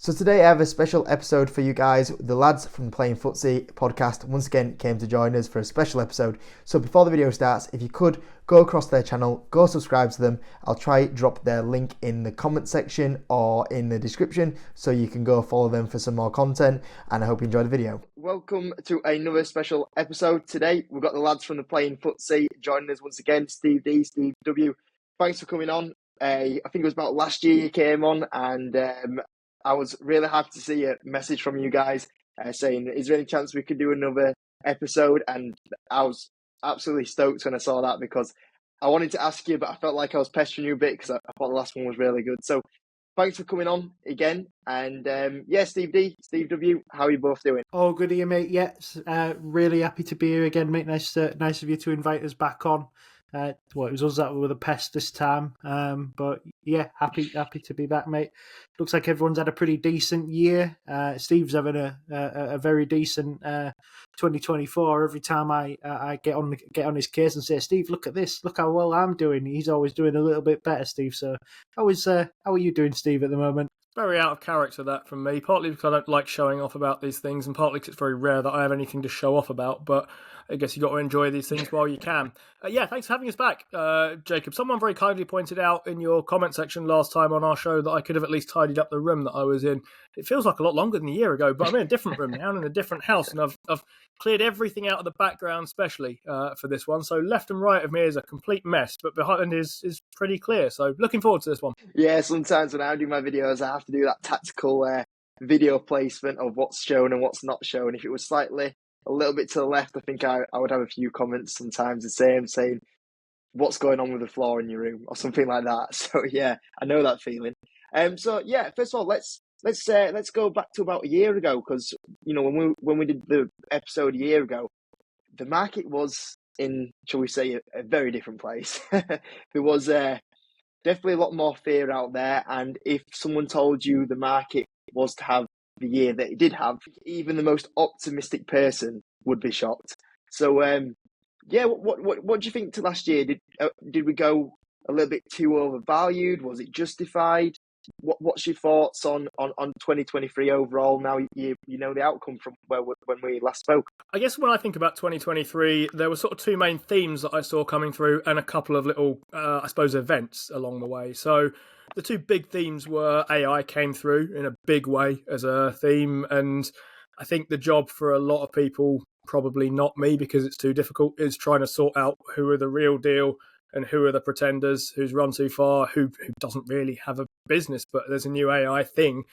So today I have a special episode for you guys. The lads from the Playing FTSE podcast once again came to join us for a special episode. So before the video starts, if you could go across their channel, go subscribe to them. I'll try drop their link in the comment section or in the description so you can go follow them for some more content, and I hope you enjoy the video. Welcome to another special episode. Today we've got the lads from the Playing FTSE joining us once again. Steve D, Steve W. Thanks for coming on. I think it was about last year you came on, and I was really happy to see a message from you guys saying, is there any chance we could do another episode? And I was absolutely stoked when I saw that, because I wanted to ask you, but I felt like I was pestering you a bit because I thought the last one was really good. So thanks for coming on again. And Steve D, Steve W, how are you both doing? Oh, good here, mate. Yeah, really happy to be here again, mate. Nice of you to invite us back on. It was us that were the pest this time, but yeah, happy to be back, mate. Looks like everyone's had a pretty decent year. Steve's having a very decent 2024. Every time I get on his case and say, Steve, look at this, look how well I'm doing, he's always doing a little bit better, Steve. So how are you doing, Steve, at the moment? Very out of character, that, from me, partly because I don't like showing off about these things, and partly because it's very rare that I have anything to show off about, but I guess you've got to enjoy these things while you can. Thanks for having us back, Jacob. Someone very kindly pointed out in your comment section last time on our show that I could have at least tidied up the room that I was in. It feels like a lot longer than a year ago, but I'm in a different room now, in a different house, and I've cleared everything out of the background specially for this one. So left and right of me is a complete mess, but behind is pretty clear. So looking forward to this one. Yeah, sometimes when I do my videos, I have to do that tactical video placement of what's shown and what's not shown. If it was slightly a little bit to the left, I think I would have a few comments sometimes the same, saying what's going on with the floor in your room or something like that. So yeah, I know that feeling. First of all, let's go back to about a year ago, because when we did the episode a year ago, the market was in, shall we say, a very different place. There was definitely a lot more fear out there, and if someone told you the market was to have the year that it did have, even the most optimistic person would be shocked. So what do you think to last year? Did we go a little bit too overvalued? Was it justified? What's your thoughts on 2023 overall? Now you know the outcome from when we last spoke. I guess when I think about 2023, there were sort of two main themes that I saw coming through, and a couple of little, events along the way. So the two big themes were AI came through in a big way as a theme, and I think the job for a lot of people, probably not me because it's too difficult, is trying to sort out who are the real deal and who are the pretenders, who's run too far, who doesn't really have a business, but there's a new AI thing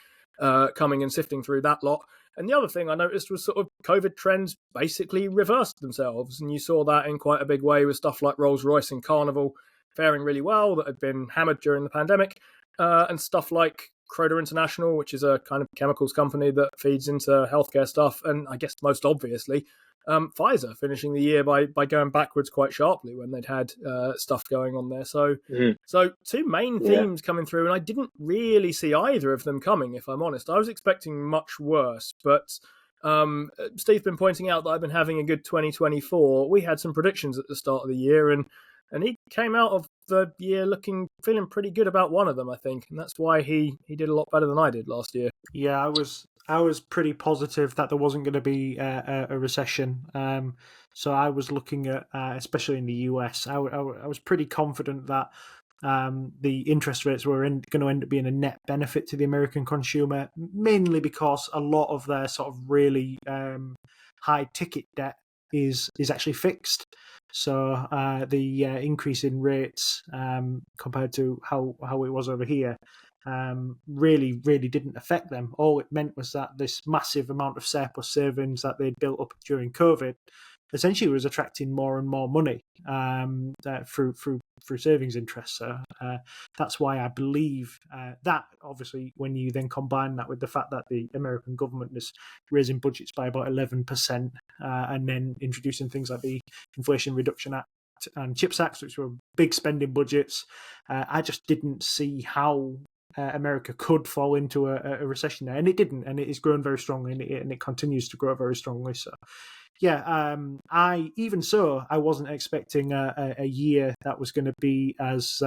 coming and sifting through that lot. And the other thing I noticed was sort of COVID trends basically reversed themselves, and you saw that in quite a big way with stuff like Rolls-Royce and Carnival faring really well that had been hammered during the pandemic, and stuff like Croda International, which is a kind of chemicals company that feeds into healthcare stuff, and I guess most obviously Pfizer finishing the year by going backwards quite sharply when they'd had stuff going on there. So two main themes coming through, and I didn't really see either of them coming, if I'm honest. I was expecting much worse, but Steve's been pointing out that I've been having a good 2024. We had some predictions at the start of the year, and he came out of the year feeling pretty good about one of them, I think, and that's why he did a lot better than I did last year. Yeah, I was pretty positive that there wasn't going to be a recession. So I was looking at, especially in the US, I was pretty confident that the interest rates were going to end up being a net benefit to the American consumer, mainly because a lot of their sort of really high ticket debt is actually fixed. So the increase in rates compared to how it was over here really didn't affect them. All it meant was that this massive amount of surplus savings that they'd built up during COVID essentially was attracting more and more money through savings interest. So that's why I believe that, obviously, when you then combine that with the fact that the American government is raising budgets by about 11%, and then introducing things like the Inflation Reduction Act and CHIPS Act, which were big spending budgets, I just didn't see how America could fall into a recession there, and it didn't, and it is growing very strongly, and it continues to grow very strongly. So I wasn't expecting a year that was going to be as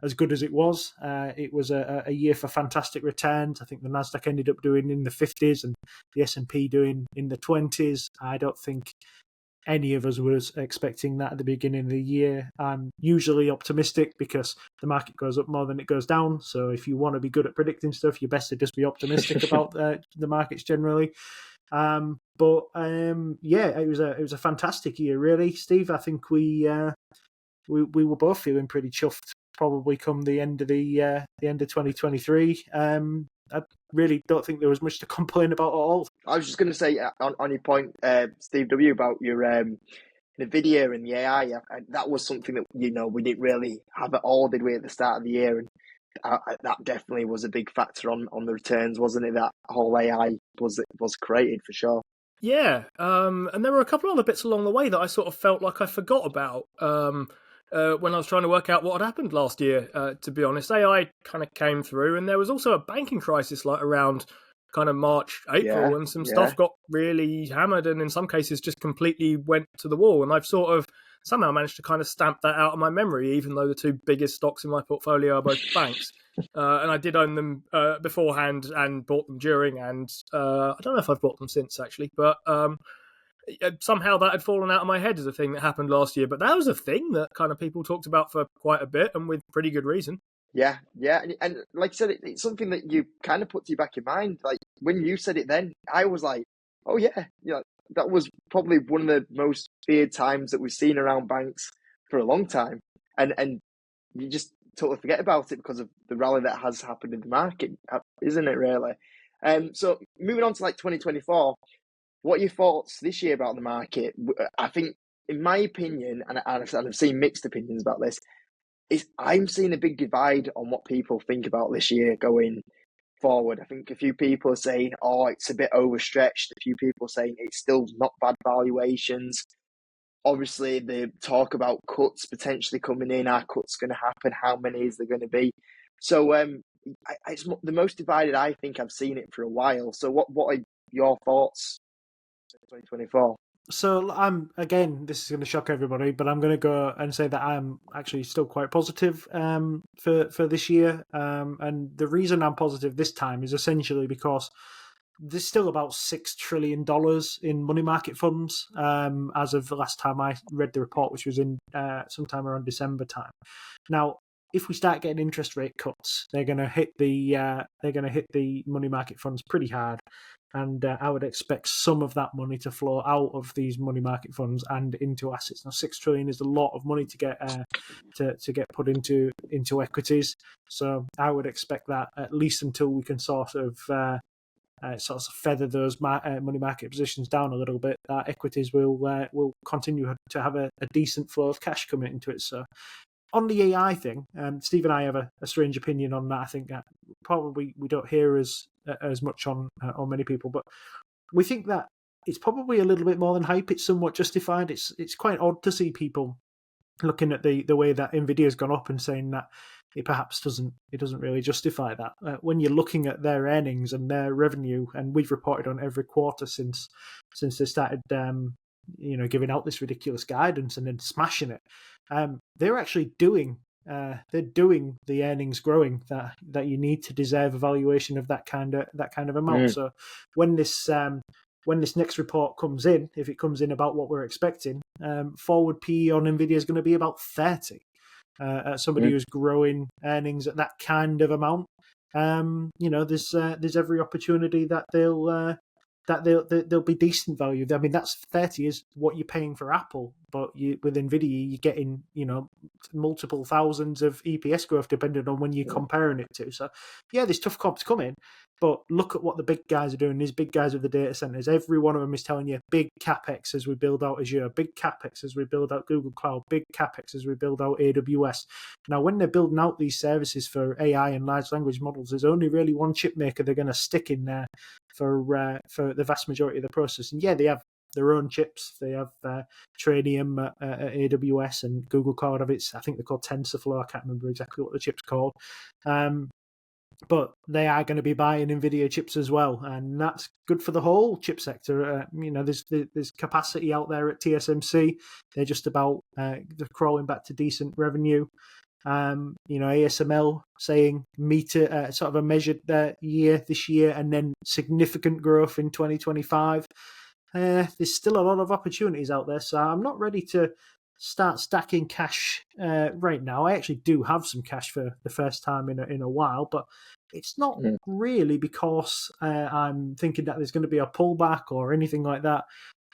as good as it was. It was a year for fantastic returns. I think the Nasdaq ended up doing in the 50s and the S&P doing in the 20s. I don't think any of us was expecting that at the beginning of the year. I'm usually optimistic because the market goes up more than it goes down. So if you want to be good at predicting stuff, you're best to just be optimistic about the markets generally. But it was a fantastic year, really, Steve. I think we were both feeling pretty chuffed. Probably come the end of the end of 2023. I really don't think there was much to complain about at all. I was just going to say on your point, Steve W, about your the video and the AI. That was something that we didn't really have at all, did we, at the start of the year? And that definitely was a big factor on the returns, wasn't it? That whole AI was created for sure. Yeah, and there were a couple other bits along the way that I sort of felt like I forgot about when I was trying to work out what had happened last year. To be honest, AI kind of came through, and there was also a banking crisis like around kind of March, April, and some stuff got really hammered, and in some cases just completely went to the wall. And I've sort of somehow managed to kind of stamp that out of my memory, even though the two biggest stocks in my portfolio are both banks. And I did own them beforehand and bought them during, and I don't know if I've bought them since, actually, but somehow that had fallen out of my head as a thing that happened last year. But that was a thing that kind of people talked about for quite a bit, and with pretty good reason. Yeah. And like I said, it's something that you kind of put to your back of your mind. Like, when you said it then, I was like, oh, yeah, that was probably one of the most feared times that we've seen around banks for a long time. And you just totally forget about it because of the rally that has happened in the market, isn't it, really? So moving on to 2024, what are your thoughts this year about the market? I think, in my opinion, and I've seen mixed opinions about this, I'm seeing a big divide on what people think about this year going forward. I think a few people are saying, oh, it's a bit overstretched. A few people are saying it's still not bad valuations. Obviously, the talk about cuts potentially coming in. Are cuts going to happen? How many is there going to be? So it's the most divided I think I've seen it for a while. So what are your thoughts on 2024? So this is going to shock everybody, but I'm going to go and say that I'm actually still quite positive for this year. And the reason I'm positive this time is essentially because there's still about $6 trillion in money market funds as of the last time I read the report, which was in sometime around December time. Now, if we start getting interest rate cuts, they're going to hit the money market funds pretty hard. And I would expect some of that money to flow out of these money market funds and into assets. Now, $6 trillion is a lot of money to get to get put into equities. So I would expect that at least until we can sort of feather those money market positions down a little bit, that equities will continue to have a decent flow of cash coming into it. So on the AI thing, Steve and I have a strange opinion on that. I think that probably we don't hear as much on many people, but we think that it's probably a little bit more than hype. It's somewhat justified. It's quite odd to see people looking at the way that Nvidia's gone up and saying that it perhaps doesn't really justify that. When you're looking at their earnings and their revenue, and we've reported on every quarter since they started giving out this ridiculous guidance and then smashing it, they're actually doing the earnings growing that you need to deserve a valuation of that kind of amount. So when this next report comes in, if it comes in about what we're expecting, forward PE on Nvidia is going to be about 30. Somebody who's growing earnings at that kind of amount, there's every opportunity that they'll be decent value. I mean, that's 30 is what you're paying for Apple, but with Nvidia, you're getting multiple thousands of EPS growth depending on when you're comparing it to. So yeah, there's tough comps coming, but look at what the big guys are doing. These big guys with the data centers, every one of them is telling you big capex as we build out Azure, big capex as we build out Google Cloud, big capex as we build out AWS. Now, when they're building out these services for AI and large language models, there's only really one chip maker they're going to stick in there for the vast majority of the process. And yeah, they have their own chips. They have Trainium at AWS, and Google Cloud have its, I think they're called TensorFlow. I can't remember exactly what the chip's called. But they are going to be buying NVIDIA chips as well, and that's good for the whole chip sector. There's capacity out there at TSMC. They're just about they're crawling back to decent revenue. ASML saying sort of a measured year this year, and then significant growth in 2025. There's still a lot of opportunities out there, so I'm not ready to start stacking cash right now. I actually do have some cash for the first time in a while, but it's not really because I'm thinking that there's going to be a pullback or anything like that.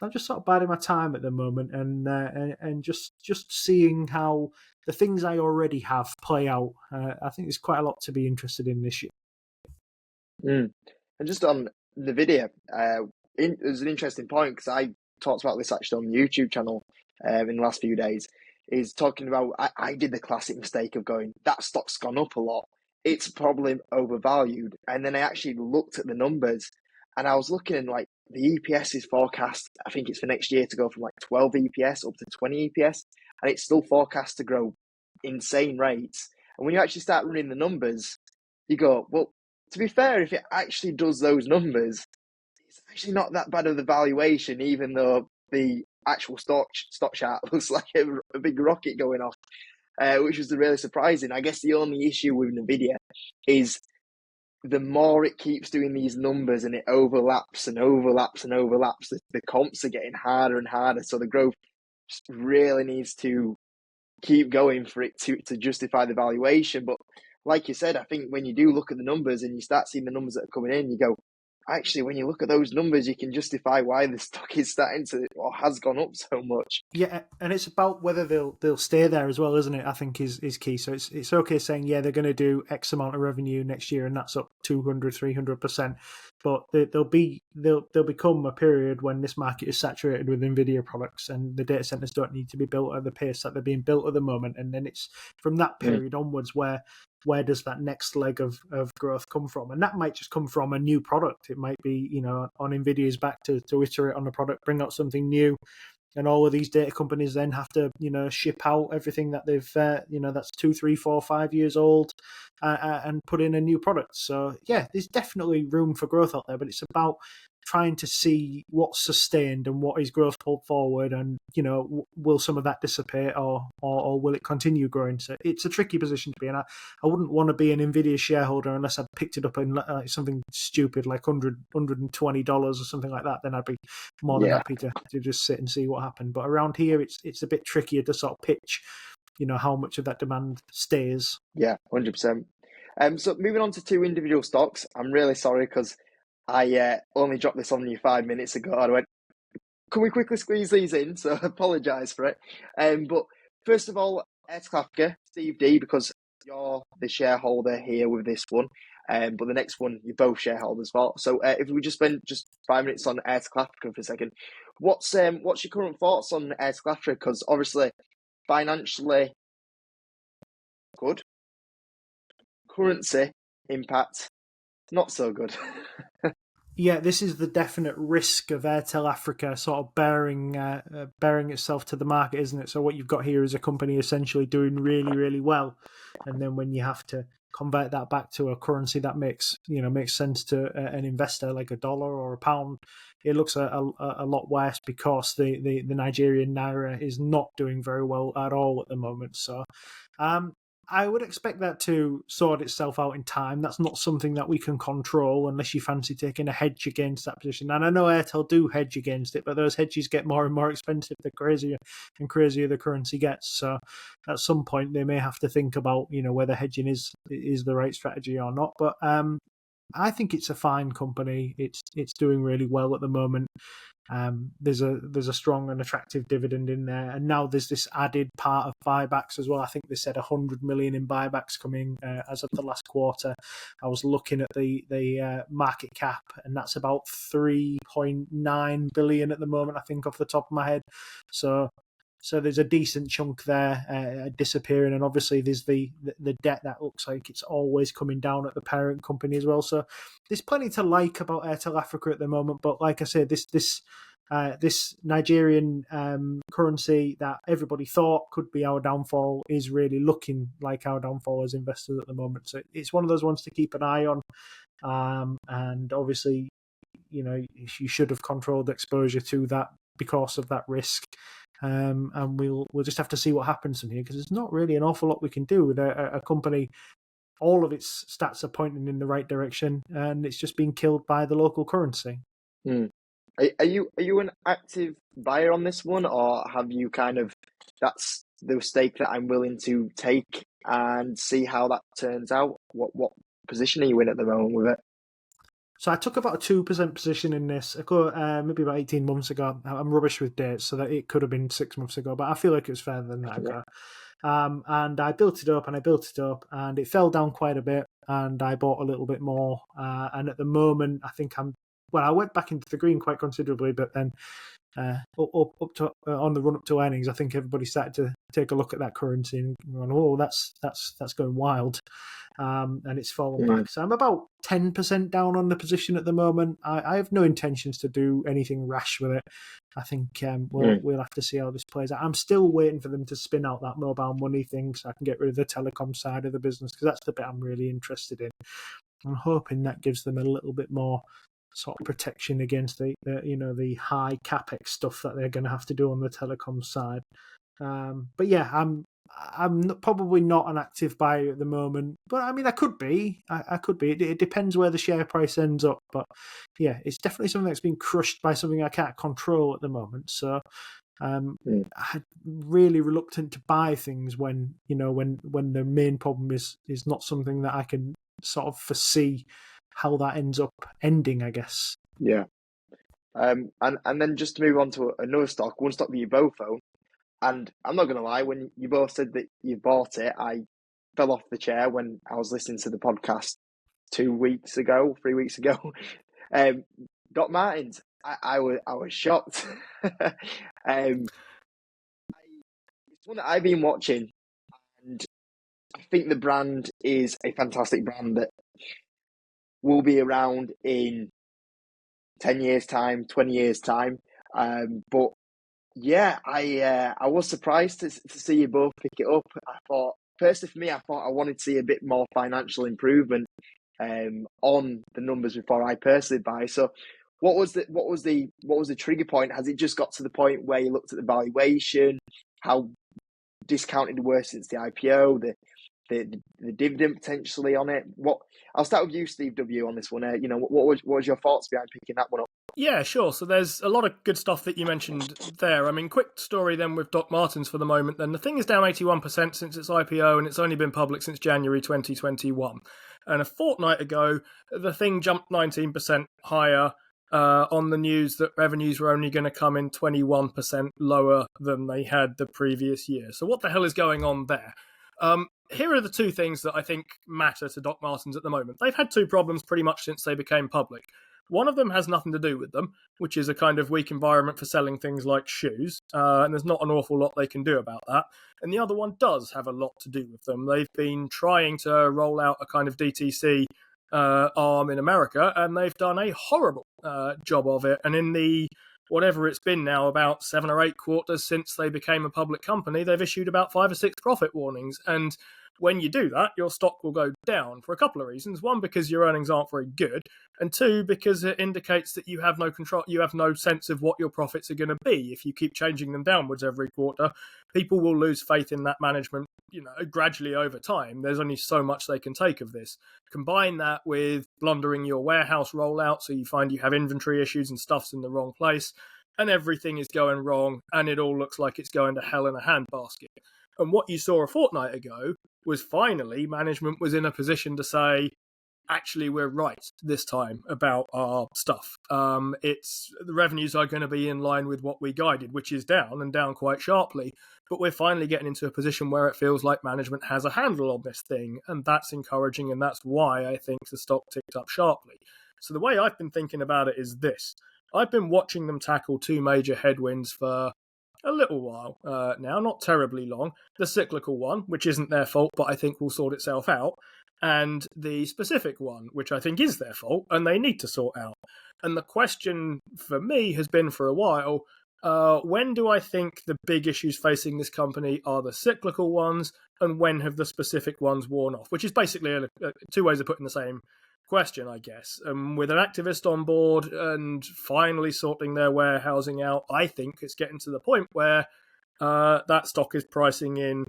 I'm just sort of biding my time at the moment and just seeing how the things I already have play out. I think there's quite a lot to be interested in this year. And just on the video, it was an interesting point because I talked about this actually on the YouTube channel in the last few days. Is talking about I did the classic mistake of going, that stock's gone up a lot, it's probably overvalued, and then I actually looked at the numbers, and I was looking and like the EPS is forecast, I think it's for next year to go from like 12 EPS up to 20 EPS, and it's still forecast to grow insane rates. And when you actually start running the numbers, you go, well, to be fair, if it actually does those numbers, it's actually not that bad of the valuation, even though the actual stock chart looks like a big rocket going off, which was really surprising. I guess the only issue with NVIDIA is the more it keeps doing these numbers and it overlaps and overlaps and overlaps, the comps are getting harder and harder. So the growth really needs to keep going for it to justify the valuation. But like you said, I think when you do look at the numbers and you start seeing the numbers that are coming in, you go, actually, when you look at those numbers, you can justify why the stock is starting to, or has gone up so much. Yeah, and it's about whether they'll stay there as well, isn't it? I think is key. So it's okay saying, yeah, they're going to do X amount of revenue next year, and that's up 200-300%. But there'll become a period when this market is saturated with NVIDIA products, and the data centers don't need to be built at the pace that they're being built at the moment. And then it's from that period onwards where does that next leg of growth come from? And that might just come from a new product. It might be, on NVIDIA's back to iterate on the product, bring out something new. And all of these data companies then have to, ship out everything that they've, that's 2, 3, 4, 5 years old and put in a new product. So, yeah, there's definitely room for growth out there, but it's about trying to see what's sustained and what is growth pulled forward, and will some of that dissipate or will it continue growing? So it's a tricky position to be in. I wouldn't want to be an NVIDIA shareholder unless I'd picked it up in something stupid like $120 or something like that. Then I'd be more than happy to just sit and see what happened. But around here, it's a bit trickier to sort of pitch how much of that demand stays. Yeah, 100%. So moving on to 2 individual stocks, I'm really sorry because I only dropped this on you 5 minutes ago. I went, can we quickly squeeze these in? So I apologise for it. But first of all, AEL Africa, Steve D, because you're the shareholder here with this one. But the next one, you're both shareholders for. So if we just spend just 5 minutes on AEL Africa for a second, what's your current thoughts on AEL Africa? Because obviously, financially good, currency impact not so good. Yeah, this is the definite risk of AEL Africa sort of bearing itself to the market, isn't it? So what you've got here is a company essentially doing really, really well, and then when you have to convert that back to a currency that makes sense to an investor, like a dollar or a pound, it looks a lot worse because the Nigerian naira is not doing very well at all at the moment. So I would expect that to sort itself out in time. That's not something that we can control unless you fancy taking a hedge against that position. And I know Airtel do hedge against it, but those hedges get more and more expensive the crazier and crazier the currency gets. So at some point they may have to think about, whether hedging is the right strategy or not. But I think it's a fine company. It's doing really well at the moment. There's a strong and attractive dividend in there, and now there's this added part of buybacks as well. I think they said 100 million in buybacks coming as of the last quarter. I was looking at the market cap, and that's about 3.9 billion at the moment, I think, off the top of my head. So there's a decent chunk there disappearing, and obviously there's the debt that looks like it's always coming down at the parent company as well. So there's plenty to like about AEL Africa at the moment. But like I said, this Nigerian currency that everybody thought could be our downfall is really looking like our downfall as investors at the moment. So it's one of those ones to keep an eye on. And obviously, you should have controlled exposure to that because of that risk. and we'll just have to see what happens from here, because there's not really an awful lot we can do with a company. All of its stats are pointing in the right direction, and it's just being killed by the local currency. Are you an active buyer on this one, or have you kind of, that's the stake that I'm willing to take and see how that turns out? What position are you in at the moment with it? So I took about a 2% position in this maybe about 18 months ago. I'm rubbish with dates, so that it could have been 6 months ago, but I feel like it was further than that ago. And I built it up, and it fell down quite a bit, and I bought a little bit more. And at the moment, I think I went back into the green quite considerably, but then up to on the run up to earnings, I think everybody started to take a look at that currency and going, "Oh, that's going wild," and it's fallen back. So I'm about 10% down on the position at the moment. I have no intentions to do anything rash with it. I think we'll have to see how this plays out. I'm still waiting for them to spin out that mobile money thing so I can get rid of the telecom side of the business, because that's the bit I'm really interested in. I'm hoping that gives them a little bit more sort of protection against the high capex stuff that they're going to have to do on the telecom side. But yeah, I'm probably not an active buyer at the moment, but I mean, I could be. I could be. It depends where the share price ends up. But yeah, it's definitely something that's been crushed by something I can't control at the moment. So I'm really reluctant to buy things when the main problem is not something that I can sort of foresee how that ends up ending, I guess. Yeah. And then just to move on to another stock, one stock that you both own. And I'm not going to lie, when you both said that you bought it, I fell off the chair when I was listening to the podcast 3 weeks ago. Doc Martens, I was shocked. It's one that I've been watching, and I think the brand is a fantastic brand that will be around in 10 years' time, 20 years' time. But yeah, I was surprised to see you both pick it up. I thought, personally for me, I wanted to see a bit more financial improvement on the numbers before I personally buy. So what was the trigger point? Has it just got to the point where you looked at the valuation, how discounted were since the IPO, the dividend potentially on it? I'll start with you, Steve W, on this one. What was your thoughts behind picking that one up? Yeah, sure. So there's a lot of good stuff that you mentioned there. I mean, quick story then with Doc Martens for the moment. Then the thing is down 81% since its IPO, and it's only been public since January 2021. And a fortnight ago, the thing jumped 19% higher on the news that revenues were only going to come in 21% lower than they had the previous year. So what the hell is going on there? Here are the two things that I think matter to Doc Martens at the moment. They've had two problems pretty much since they became public. One of them has nothing to do with them, which is a kind of weak environment for selling things like shoes, and there's not an awful lot they can do about that. And the other one does have a lot to do with them. They've been trying to roll out a kind of DTC arm in America, and they've done a horrible job of it. And in the whatever it's been now, about 7 or 8 quarters since they became a public company, they've issued about 5 or 6 profit warnings. And when you do that, your stock will go down for a couple of reasons. One, because your earnings aren't very good. And two, because it indicates that you have no control, you have no sense of what your profits are going to be. If you keep changing them downwards every quarter, people will lose faith in that management, gradually over time. There's only so much they can take of this. Combine that with blundering your warehouse rollout, so you find you have inventory issues and stuff's in the wrong place, and everything is going wrong, and it all looks like it's going to hell in a handbasket. And what you saw a fortnight ago was finally management was in a position to say, actually, we're right this time about our stuff. The revenues are going to be in line with what we guided, which is down and down quite sharply. But we're finally getting into a position where it feels like management has a handle on this thing. And that's encouraging. And that's why I think the stock ticked up sharply. So the way I've been thinking about it is this. I've been watching them tackle two major headwinds for a little while now, not terribly long. The cyclical one, which isn't their fault, but I think will sort itself out. And the specific one, which I think is their fault, and they need to sort out. And the question for me has been for a while, when do I think the big issues facing this company are the cyclical ones, and when have the specific ones worn off? Which is basically two ways of putting the same question, I guess. With an activist on board and finally sorting their warehousing out, I think it's getting to the point where that stock is pricing in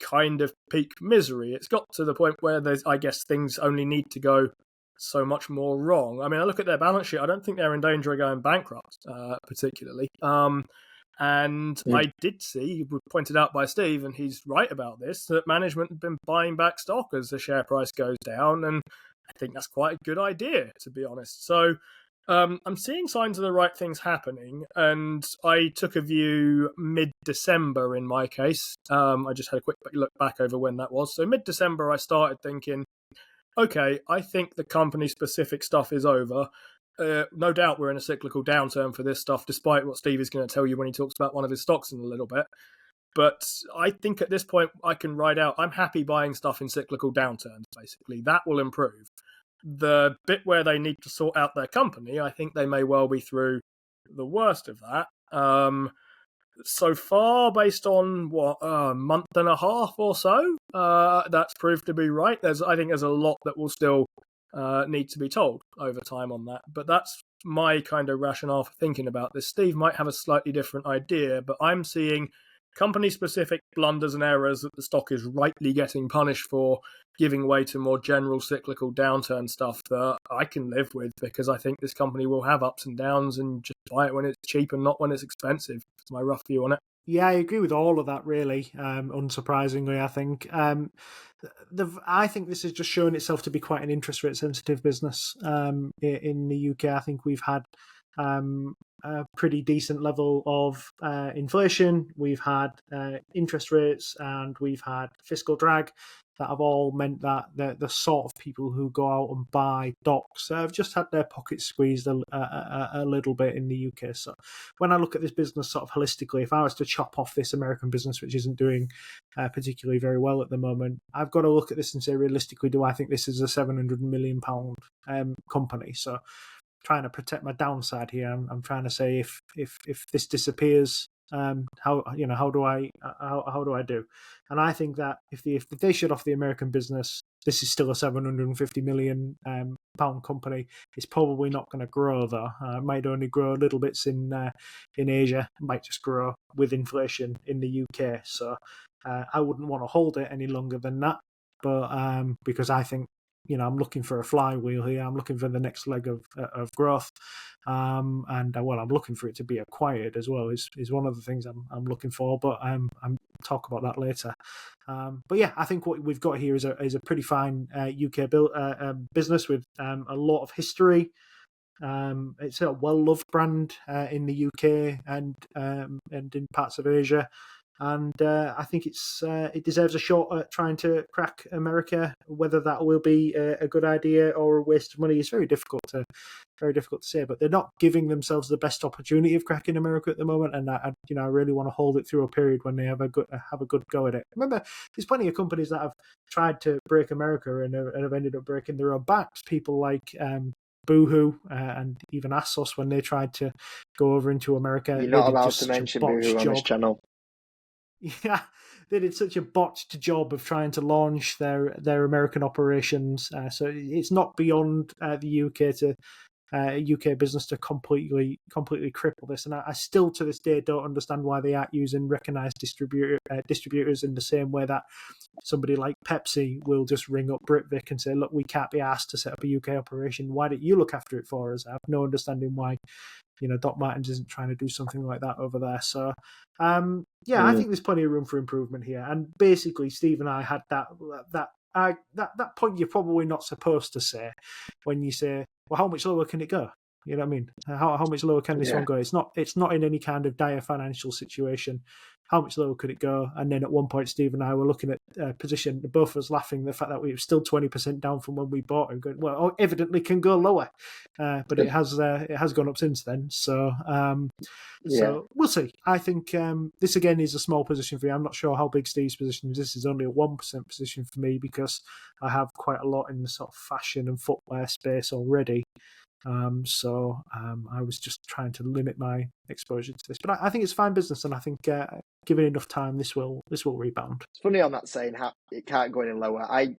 kind of peak misery. It's got to the point where I guess things only need to go so much more wrong. I mean, I look at their balance sheet. I don't think they're in danger of going bankrupt, particularly. And I did see, pointed out by Steve, and he's right about this, that management have been buying back stock as the share price goes down, and I think that's quite a good idea, to be honest. So I'm seeing signs of the right things happening, and I took a view mid-December in my case. I just had a quick look back over when that was. So mid-December, I started thinking, okay, I think the company-specific stuff is over. No doubt we're in a cyclical downturn for this stuff, despite what Steve is going to tell you when he talks about one of his stocks in a little bit. But I think at this point I can ride out. I'm happy buying stuff in cyclical downturns, basically. That will improve. The bit where they need to sort out their company, I think they may well be through the worst of that. So far, based on a month and a half or so, that's proved to be right. I think there's a lot that will still need to be told over time on that. But that's my kind of rationale for thinking about this. Steve might have a slightly different idea, but I'm seeing company-specific blunders and errors that the stock is rightly getting punished for, giving way to more general cyclical downturn stuff that I can live with, because I think this company will have ups and downs, and just buy it when it's cheap and not when it's expensive. That's my rough view on it. Yeah, I agree with all of that, really. Unsurprisingly, I think. I think this is just showing itself to be quite an interest rate sensitive business in the UK. I think we've had a pretty decent level of inflation. We've had interest rates, and we've had fiscal drag that have all meant that the sort of people who go out and buy stocks have just had their pockets squeezed a little bit in the UK. So when I look at this business sort of holistically, if I was to chop off this American business, which isn't doing particularly very well at the moment, I've got to look at this and say, realistically, do I think this is a £700 million company? So trying to protect my downside here, I'm trying to say if this disappears, how do I do? And I think that if they shut off the American business, this is still a £750 million pound company. It's probably not going to grow though. It might only grow little bits in Asia. It might just grow with inflation in the UK. So I wouldn't want to hold it any longer than that. But because I think, I'm looking for a flywheel here. I'm looking for the next leg of growth, and I'm looking for it to be acquired as well. Is one of the things I'm looking for. But I'm talk about that later. But yeah, I think what we've got here is a pretty fine UK business with a lot of history. It's a well-loved brand in the UK and in parts of Asia. And I think it deserves a shot at trying to crack America. Whether that will be a good idea or a waste of money is very difficult to say. But they're not giving themselves the best opportunity of cracking America at the moment. And I really want to hold it through a period when they have a good go at it. Remember, there's plenty of companies that have tried to break America and have ended up breaking their own backs. People like Boohoo and even ASOS, when they tried to go over into America. You're not allowed to mention Boohoo on this channel. Yeah, they did such a botched job of trying to launch their American operations. So it's not beyond the UK to UK business to completely cripple this. And I still to this day don't understand why they aren't using recognised distributors in the same way that somebody like Pepsi will just ring up Britvic and say, look, we can't be asked to set up a UK operation. Why don't you look after it for us? I have no understanding why Doc Martens isn't trying to do something like that over there. So, I think there's plenty of room for improvement here. And basically, Steve and I had that point you're probably not supposed to say when you say, well, how much lower can it go? You know what I mean? How much lower can this one go? It's not in any kind of dire financial situation. How much lower could it go? And then at one point, Steve and I were looking at position, both of us laughing the fact that we were still 20% down from when we bought it. Going, well, evidently can go lower, but it has gone up since then. So so we'll see. I think this again is a small position for you. I'm not sure how big Steve's position is. This is only a 1% position for me because I have quite a lot in the sort of fashion and footwear space already. I was just trying to limit my exposure to this, but I think it's fine business, and I think given enough time, this will rebound. It's funny on that saying it can't go any lower. I've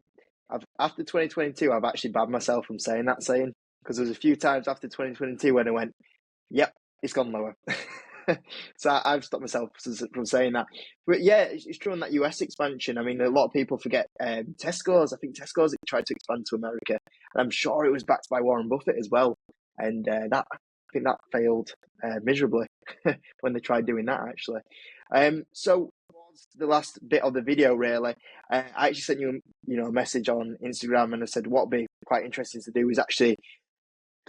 after 2022, I've actually banned myself from saying that saying, because there's a few times after 2022 when I went, "Yep, it's gone lower." So I've stopped myself from saying that. But yeah, it's true on that US expansion. I mean, a lot of people forget Tesco's. I think Tesco's tried to expand to America, and I'm sure it was backed by Warren Buffett as well. And I think that failed miserably when they tried doing that, actually. So towards the last bit of the video, really, I actually sent you a message on Instagram, and I said what would be quite interesting to do is actually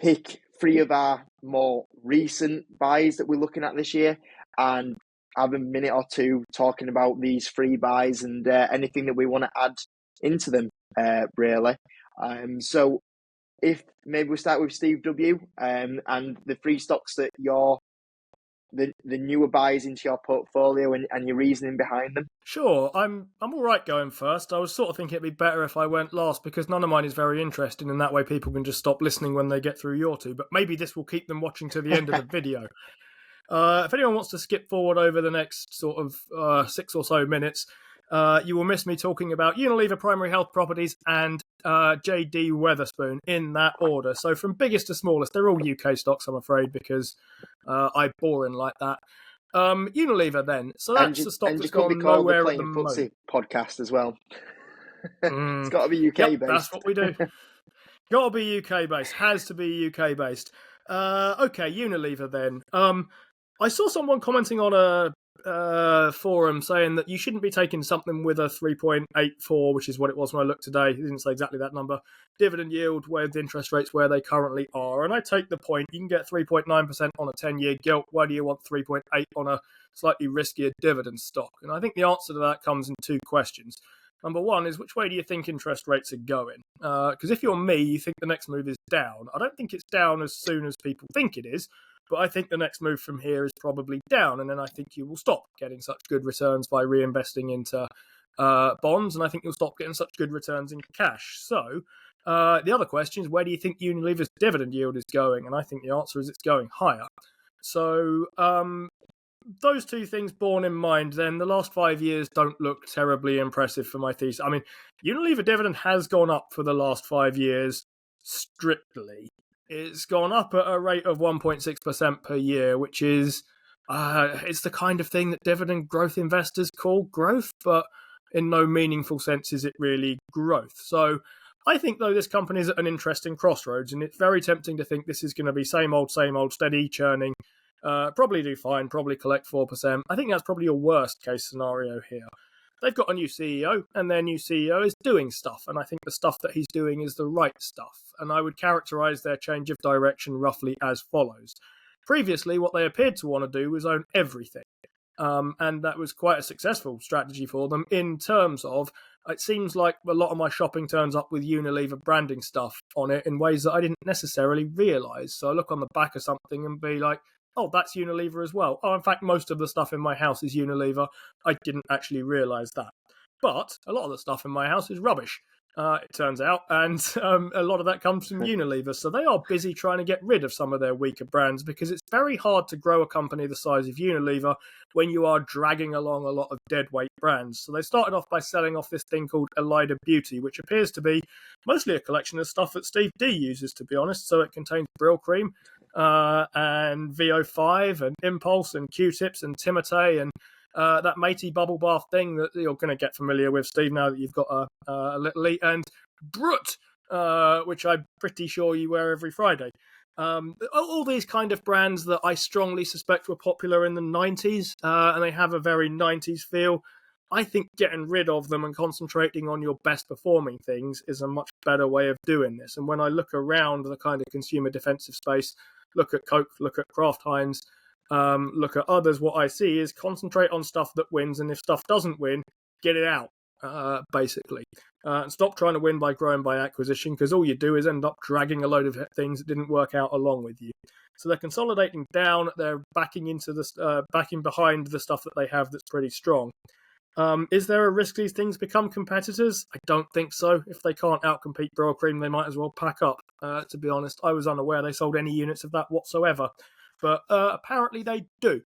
pick 3 of our more recent buys that we're looking at this year and have a minute or two talking about these 3 buys and anything that we want to add into them, really. So if maybe we start with Steve W. And the 3 stocks that you're the newer buys into your portfolio and your reasoning behind them. Sure, I'm all right going first. I was sort of thinking it'd be better if I went last because none of mine is very interesting, and that way people can just stop listening when they get through your 2. But maybe this will keep them watching to the end of the video. If anyone wants to skip forward over the next sort of 6 or so minutes, you will miss me talking about Unilever Primary Health Properties and JD Wetherspoon in that order. So from biggest to smallest, they're all UK stocks, I'm afraid, because I'm boring like that. Unilever then. So that's the stock that's gone nowhere at the moment. Playing FTSE podcast as well. It's got to be UK based. That's what we do. Got to be UK based. Has to be UK based. Okay, Unilever then. I saw someone commenting on a forum saying that you shouldn't be taking something with a 3.84, which is what it was when I looked today. It didn't say exactly that number. Dividend yield with interest rates where they currently are. And I take the point. You can get 3.9% on a 10-year gilt. Why do you want 3.8 on a slightly riskier dividend stock? And I think the answer to that comes in 2 questions. Number 1 is, which way do you think interest rates are going? Because if you're me, you think the next move is down. I don't think it's down as soon as people think it is. But I think the next move from here is probably down, and then I think you will stop getting such good returns by reinvesting into bonds, and I think you'll stop getting such good returns in cash. So the other question is, where do you think Unilever's dividend yield is going? And I think the answer is it's going higher. So those 2 things borne in mind, then the last 5 years don't look terribly impressive for my thesis. I mean, Unilever dividend has gone up for the last 5 years strictly. It's gone up at a rate of 1.6% per year, which is it's the kind of thing that dividend growth investors call growth, but in no meaningful sense is it really growth. So I think, though, this company is at an interesting crossroads, and it's very tempting to think this is going to be same old, steady churning, probably do fine, probably collect 4%. I think that's probably your worst case scenario here. They've got a new CEO, and their new CEO is doing stuff, and I think the stuff that he's doing is the right stuff. And I would characterise their change of direction roughly as follows. Previously, what they appeared to want to do was own everything, and that was quite a successful strategy for them in terms of, it seems like a lot of my shopping turns up with Unilever branding stuff on it in ways that I didn't necessarily realise. So I look on the back of something and be like, oh, that's Unilever as well. Oh, in fact, most of the stuff in my house is Unilever. I didn't actually realise that. But a lot of the stuff in my house is rubbish, it turns out, and a lot of that comes from Unilever. So they are busy trying to get rid of some of their weaker brands because it's very hard to grow a company the size of Unilever when you are dragging along a lot of deadweight brands. So they started off by selling off this thing called Elida Beauty, which appears to be mostly a collection of stuff that Steve D uses, to be honest. So it contains Brill Cream, and VO5 and Impulse and Q-tips and Timotei and that matey bubble bath thing that you're going to get familiar with, Steve, now that you've got a little eat, and Brut, which I'm pretty sure you wear every Friday. All these kind of brands that I strongly suspect were popular in the 90s, and they have a very 90s feel. I think getting rid of them and concentrating on your best performing things is a much better way of doing this. And when I look around the kind of consumer defensive space, look at Coke, look at Kraft Heinz, look at others, what I see is concentrate on stuff that wins, and if stuff doesn't win, get it out, basically. And stop trying to win by growing by acquisition, because all you do is end up dragging a load of things that didn't work out along with you. So they're consolidating down, they're backing behind the stuff that they have that's pretty strong. Is there a risk these things become competitors? I don't think so. If they can't outcompete Brill Cream, they might as well pack up. To be honest, I was unaware they sold any units of that whatsoever. But apparently they do.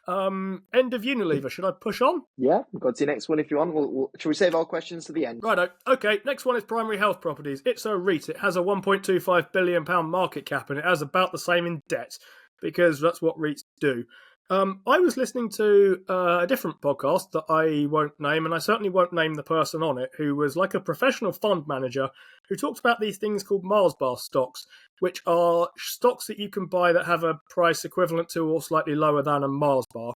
End of Unilever. Should I push on? Yeah, go to the next one if you want. Shall we save all questions to the end? Righto. Okay, next one is Primary Health Properties. It's a REIT. It has a £1.25 billion market cap and it has about the same in debt, because that's what REITs do. I was listening to a different podcast that I won't name, and I certainly won't name the person on it, who was like a professional fund manager who talked about these things called Mars bar stocks, which are stocks that you can buy that have a price equivalent to or slightly lower than a Mars bar.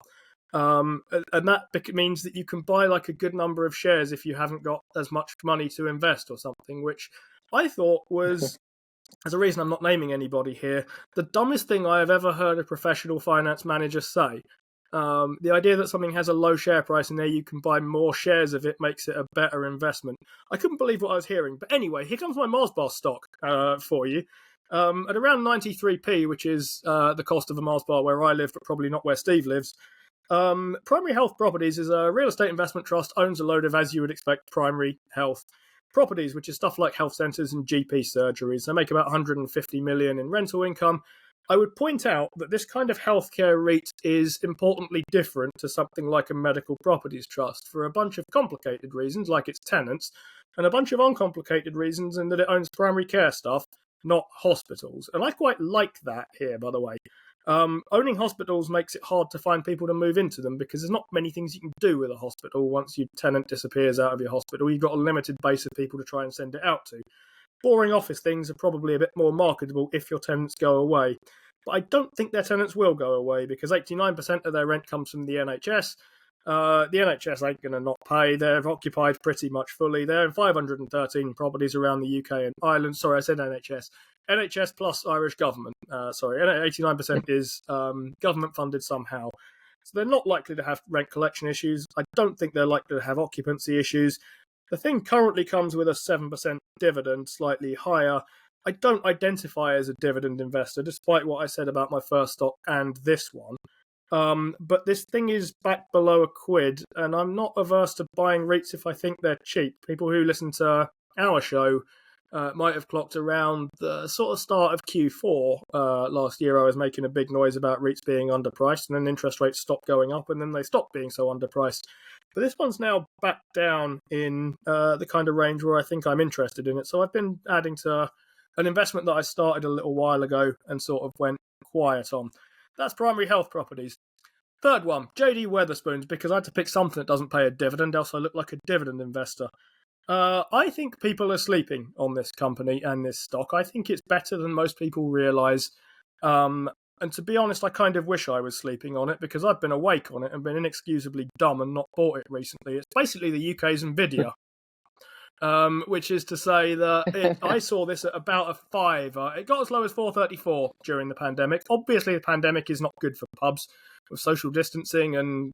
And that means that you can buy like a good number of shares if you haven't got as much money to invest or something, which I thought was, as a reason I'm not naming anybody here, the dumbest thing I have ever heard a professional finance manager say. The idea that something has a low share price and there you can buy more shares of it makes it a better investment. I couldn't believe what I was hearing. But anyway, here comes my Mars bar stock for you. At around 93p, which is the cost of a Mars bar where I live, but probably not where Steve lives. Primary Health Properties is a real estate investment trust, owns a load of, as you would expect, primary health properties, which is stuff like health centres and GP surgeries. They make about 150 million in rental income. I would point out that this kind of healthcare REIT is importantly different to something like a medical properties trust for a bunch of complicated reasons, like its tenants, and a bunch of uncomplicated reasons in that it owns primary care stuff, not hospitals. And I quite like that here, by the way. Owning hospitals makes it hard to find people to move into them because there's not many things you can do with a hospital once your tenant disappears out of your hospital. You've got a limited base of people to try and send it out to. Boring office things are probably a bit more marketable if your tenants go away. But I don't think their tenants will go away because 89% of their rent comes from the NHS. The NHS ain't going to not pay. They're occupied pretty much fully. They're in 513 properties around the UK and Ireland. Sorry, I said NHS. NHS plus Irish government. 89% is government funded somehow. So they're not likely to have rent collection issues. I don't think they're likely to have occupancy issues. The thing currently comes with a 7% dividend, slightly higher. I don't identify as a dividend investor, despite what I said about my first stock and this one. But this thing is back below a quid, and I'm not averse to buying REITs if I think they're cheap. People who listen to our show might have clocked around the sort of start of Q4 last year. I was making a big noise about REITs being underpriced, and then interest rates stopped going up, and then they stopped being so underpriced. But this one's now back down in the kind of range where I think I'm interested in it. So I've been adding to an investment that I started a little while ago and sort of went quiet on. That's Primary Health Properties. Third one, JD Wetherspoons, because I had to pick something that doesn't pay a dividend, else I look like a dividend investor. I think people are sleeping on this company and this stock. I think it's better than most people realise. And to be honest, I kind of wish I was sleeping on it because I've been awake on it and been inexcusably dumb and not bought it recently. It's basically the UK's Nvidia. Which is to say that I saw this at about a 5. It got as low as 4.34 during the pandemic. Obviously, the pandemic is not good for pubs with social distancing and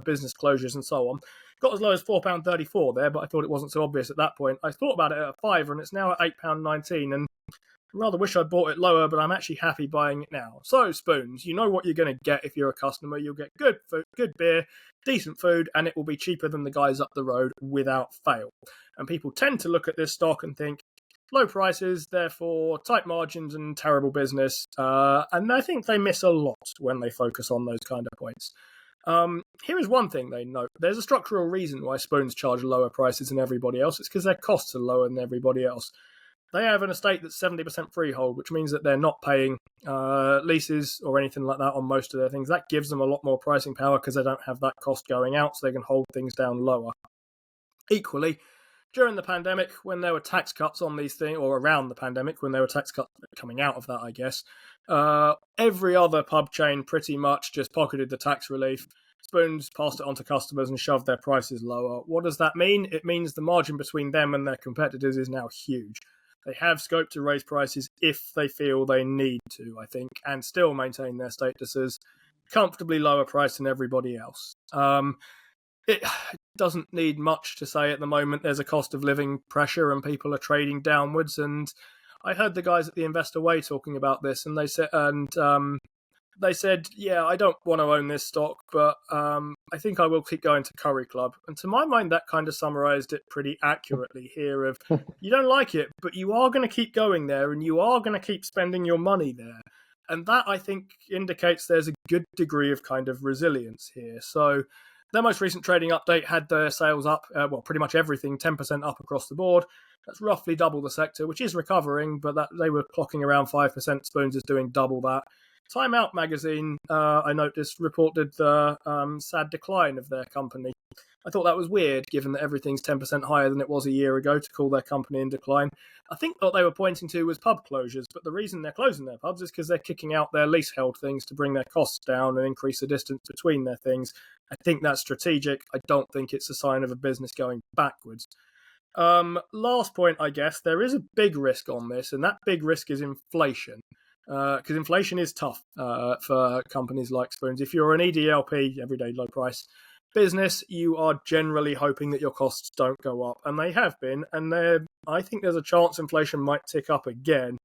business closures and so on. Got as low as £4.34 there, but I thought it wasn't so obvious at that point. I thought about it at a 5, and it's now at £8.19. And I rather wish I'd bought it lower, but I'm actually happy buying it now. So, Spoons, you know what you're going to get if you're a customer. You'll get good food, good beer, decent food, and it will be cheaper than the guys up the road without fail. And people tend to look at this stock and think, low prices, therefore tight margins and terrible business. And I think they miss a lot when they focus on those kind of points. Here is one thing they note. There's a structural reason why Spoons charge lower prices than everybody else. It's because their costs are lower than everybody else. They have an estate that's 70% freehold, which means that they're not paying leases or anything like that on most of their things. That gives them a lot more pricing power because they don't have that cost going out, so they can hold things down lower. Equally, during the pandemic, when there were tax cuts on these things, or around the pandemic, when there were tax cuts coming out of that, I guess, every other pub chain pretty much just pocketed the tax relief. Spoons passed it on to customers and shoved their prices lower. What does that mean? It means the margin between them and their competitors is now huge. They have scope to raise prices if they feel they need to, I think, and still maintain their status as comfortably lower price than everybody else. It doesn't need much to say at the moment. There's a cost of living pressure and people are trading downwards. And I heard the guys at the Investor Way talking about this, and they said, yeah, I don't want to own this stock, but I think I will keep going to Curry Club. And to my mind, that kind of summarised it pretty accurately here of, you don't like it, but you are going to keep going there and you are going to keep spending your money there. And that, I think, indicates there's a good degree of kind of resilience here. So their most recent trading update had their sales up, pretty much everything, 10% up across the board. That's roughly double the sector, which is recovering, but that they were clocking around 5%. Spoons is doing double that. Time Out magazine, I noticed, reported the sad decline of their company. I thought that was weird, given that everything's 10% higher than it was a year ago, to call their company in decline. I think what they were pointing to was pub closures, but the reason they're closing their pubs is because they're kicking out their leasehold things to bring their costs down and increase the distance between their things. I think that's strategic. I don't think it's a sign of a business going backwards. Last point, I guess, there is a big risk on this, and that big risk is inflation. Because inflation is tough for companies like Spoons. If you're an EDLP, everyday low price business, you are generally hoping that your costs don't go up, and they have been, and I think there's a chance inflation might tick up again.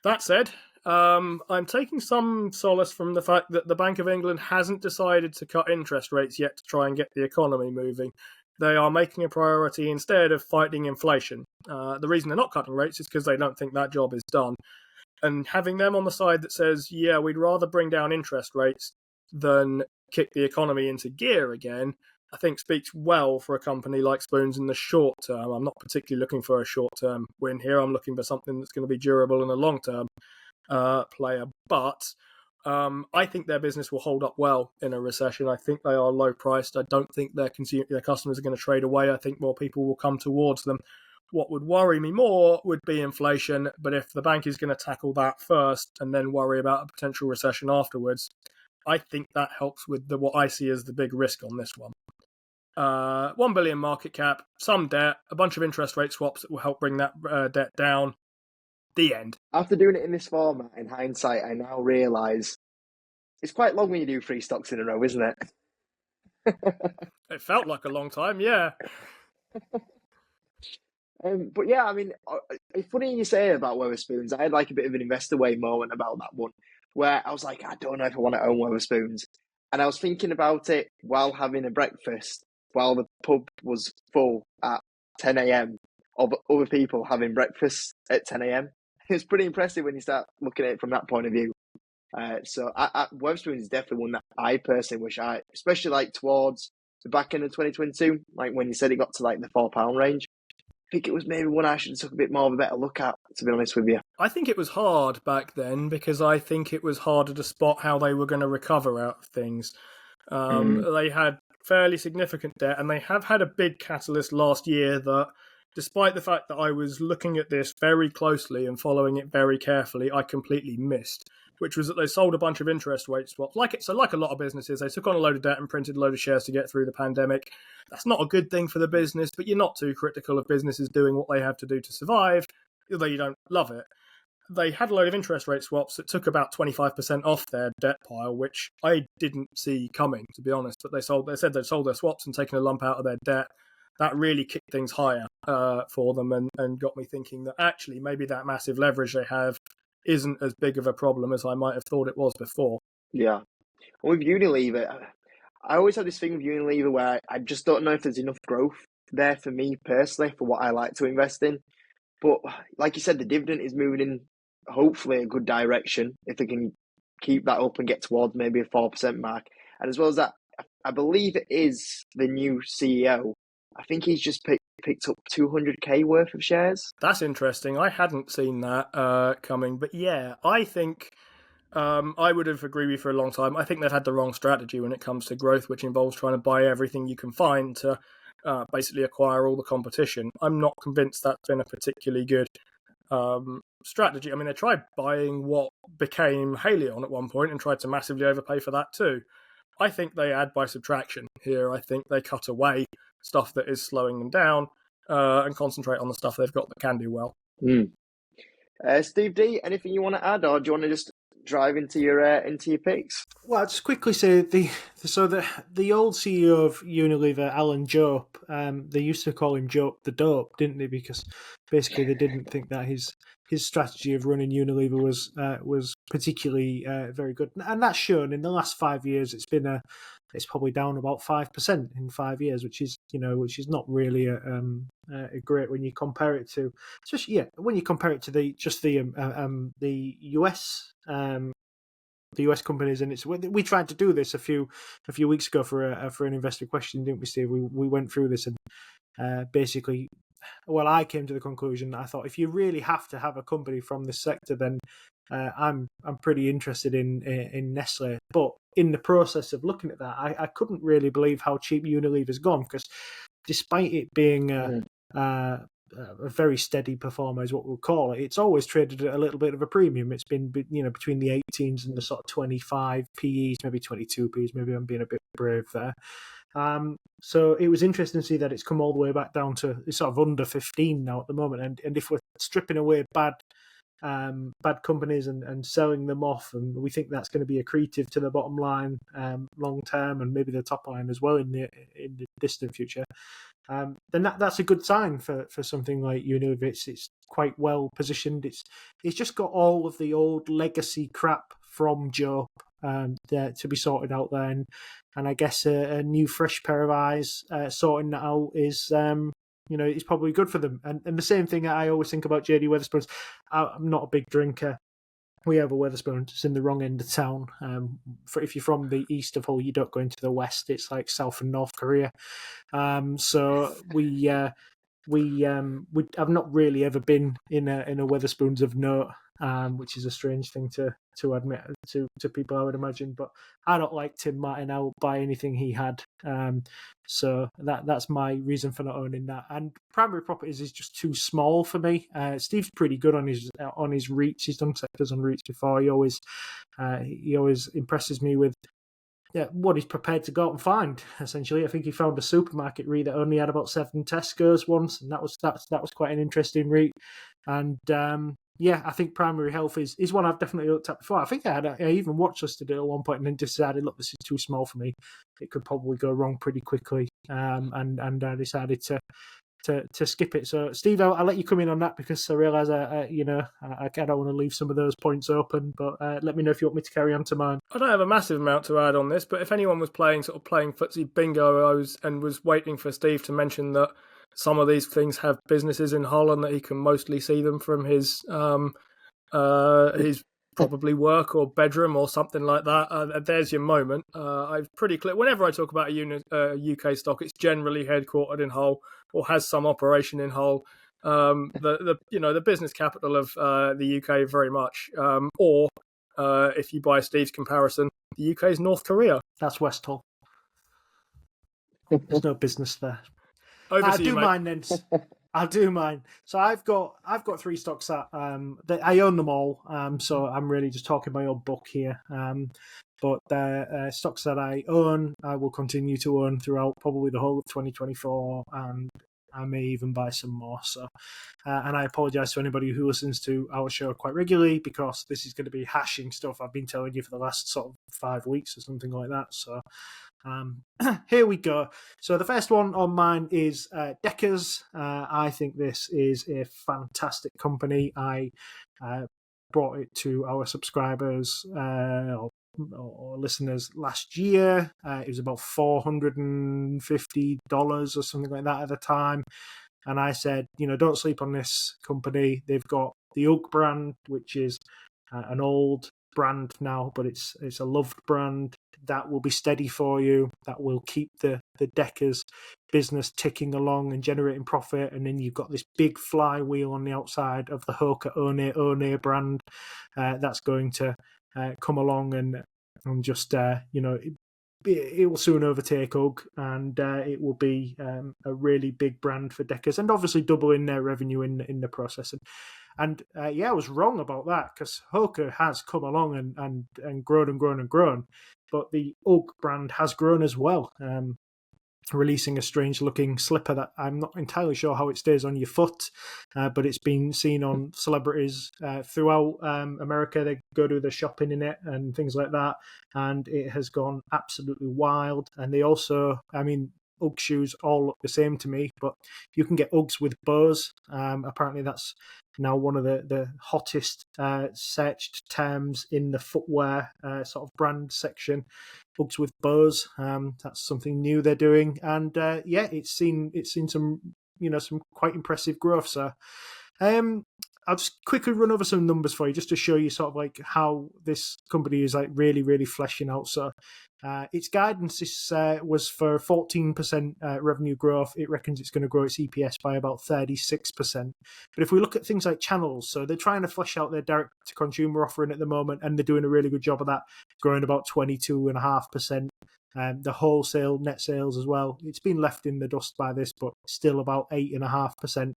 That said, I'm taking some solace from the fact that the Bank of England hasn't decided to cut interest rates yet to try and get the economy moving. They are making a priority instead of fighting inflation. The reason they're not cutting rates is because they don't think that job is done. And having them on the side that says, yeah, we'd rather bring down interest rates than kick the economy into gear again, I think speaks well for a company like Spoons in the short term. I'm not particularly looking for a short-term win here. I'm looking for something that's going to be durable and a long-term player. But I think their business will hold up well in a recession. I think they are low-priced. I don't think their customers are going to trade away. I think more people will come towards them. What would worry me more would be inflation, but if the bank is going to tackle that first and then worry about a potential recession afterwards, I think that helps with what I see as the big risk on this one. 1 billion market cap, some debt, a bunch of interest rate swaps that will help bring that debt down. The end. After doing it in this format, in hindsight, I now realise it's quite long when you do 3 stocks in a row, isn't it? It felt like a long time, yeah. But yeah, I mean, it's funny you say about Wetherspoons. I had like a bit of an investor way moment about that one, where I was like, I don't know if I want to own Wetherspoons. And I was thinking about it while having a breakfast, while the pub was full at 10 a.m. of other people having breakfast at 10 a.m. It's pretty impressive when you start looking at it from that point of view. So Wetherspoons is definitely one that I personally wish especially like towards the back end of 2022, like when you said it got to like the £4 range. I think it was maybe one I should have took a bit more of a better look at, to be honest with you. I think it was hard back then because I think it was harder to spot how they were going to recover out of things. They had fairly significant debt, and they have had a big catalyst last year that, despite the fact that I was looking at this very closely and following it very carefully, I completely missed, which was that they sold a bunch of interest rate swaps. Like a lot of businesses, they took on a load of debt and printed a load of shares to get through the pandemic. That's not a good thing for the business, but you're not too critical of businesses doing what they have to do to survive, although you don't love it. They had a load of interest rate swaps that took about 25% off their debt pile, which I didn't see coming, to be honest. But they said they'd sold their swaps and taken a lump out of their debt. That really kicked things higher for them and got me thinking that actually maybe that massive leverage they have isn't as big of a problem as I might have thought it was before. Yeah. With Unilever, I always have this thing with Unilever where I just don't know if there's enough growth there for me personally for what I like to invest in. But like you said, the dividend is moving in hopefully a good direction if they can keep that up and get towards maybe a 4% mark. And as well as that, I believe it is the new CEO. I think he's just picked up 200k worth of shares. That's interesting. I hadn't seen that coming. But yeah, I think I would have agreed with you for a long time. I think they've had the wrong strategy when it comes to growth, which involves trying to buy everything you can find to basically acquire all the competition. I'm not convinced that's been a particularly good strategy. I mean, they tried buying what became Haleon at one point and tried to massively overpay for that too. I think they add by subtraction here. I think they cut away stuff that is slowing them down and concentrate on the stuff they've got that can do well. Steve D, anything you want to add, or do you want to just drive into your picks? Well, I'll just quickly say the old CEO of Unilever, Alan Jope, they used to call him Jope the Dope, didn't they? Because basically they didn't think that his strategy of running Unilever was particularly very good, and that's shown in the last 5 years. It's probably down about 5% in 5 years, which is not really a great when you compare it to, especially when you compare it to the US. The US companies, and we tried to do this a few weeks ago for an investor question, didn't we, Steve? We went through this and basically, well, I came to the conclusion that I thought if you really have to have a company from this sector, then I'm pretty interested in Nestle. But in the process of looking at that, I couldn't really believe how cheap Unilever's gone, because despite it being a very steady performer, is what we'll call it, it's always traded at a little bit of a premium. It's been, between the 18s and the sort of 25 PEs, maybe 22 PEs. Maybe I'm being a bit brave there. So it was interesting to see that it's come all the way back down to sort of under 15 now at the moment. And if we're stripping away bad companies and selling them off, and we think that's going to be accretive to the bottom line long term, and maybe the top line as well in the distant future, then that's a good sign for something like Unilever. It's quite well positioned. It's just got all of the old legacy crap from Joe there to be sorted out there, and I guess a new fresh pair of eyes sorting that out is it's probably good for them. And the same thing I always think about JD Wetherspoons. I'm not a big drinker. We have a Wetherspoon. It's in the wrong end of town. If you're from the east of Hull, you don't go into the west. It's like South and North Korea. So I've not really ever been in a Wetherspoons of note, which is a strange thing to admit to people, I would imagine. But I don't like Tim Martin. I'll buy anything he had. So that's my reason for not owning that. And Primary Properties is just too small for me. Steve's pretty good on his REITs. He's done sectors on REITs before. He always impresses me with what he's prepared to go out and find. Essentially, I think he found a supermarket REIT that only had about 7 Tesco's once, and that was quite an interesting REIT. And I think Primary Health is one I've definitely looked at before. I think I even watched listed it at one point and then decided, look, this is too small for me. It could probably go wrong pretty quickly, and I decided to skip it. So, Steve, I'll let you come in on that, because I realise I don't want to leave some of those points open. But let me know if you want me to carry on to mine. I don't have a massive amount to add on this, but if anyone was playing FTSE bingo and was waiting for Steve to mention that some of these things have businesses in Hull and that he can mostly see them from his probably work or bedroom or something like that, there's your moment. I'm pretty clear. Whenever I talk about a UK stock, it's generally headquartered in Hull or has some operation in Hull. The business capital of the UK very much. Or if you buy Steve's comparison, the UK is North Korea. That's West Hull. There's no business there. I'll do mine then. I'll do mine. So I've got 3 stocks that I own them all. So I'm really just talking my own book here. But stocks that I own, I will continue to own throughout probably the whole of 2024, and I may even buy some more. So, and I apologise to anybody who listens to our show quite regularly, because this is going to be hashing stuff I've been telling you for the last sort of 5 weeks or something like that. So. Here we go. So the first one on mine is Deckers. I think this is a fantastic company. I brought it to our subscribers or listeners last year. It was about $450 or something like that at the time. And I said, don't sleep on this company. They've got the UGG brand, which is an old brand now, but it's a loved brand that will be steady for you, that will keep the Deckers business ticking along and generating profit. And then you've got this big flywheel on the outside of the Hoka One brand that's going to come along and just it will soon overtake UGG, and it will be a really big brand for Deckers, and obviously doubling their revenue in the process. And I was wrong about that, because Hoka has come along and grown and grown and grown, but the UGG brand has grown as well, releasing a strange-looking slipper that I'm not entirely sure how it stays on your foot, but it's been seen on celebrities throughout America. They go do their shopping in it and things like that, and it has gone absolutely wild. And they also, UGG shoes all look the same to me, but you can get Uggs with bows. Apparently that's now one of the hottest searched terms in the footwear sort of brand section. Uggs with bows. That's something new they're doing, and it's seen some some quite impressive growth. So I'll just quickly run over some numbers for you, just to show you sort of like how this company is like really, really fleshing out. So Its guidance was for 14% revenue growth. It reckons it's going to grow its EPS by about 36%. But if we look at things like channels, so they're trying to flesh out their direct-to-consumer offering at the moment, and they're doing a really good job of that, growing about 22.5%. The wholesale net sales as well. It's been left in the dust by this, but still about 8.5%.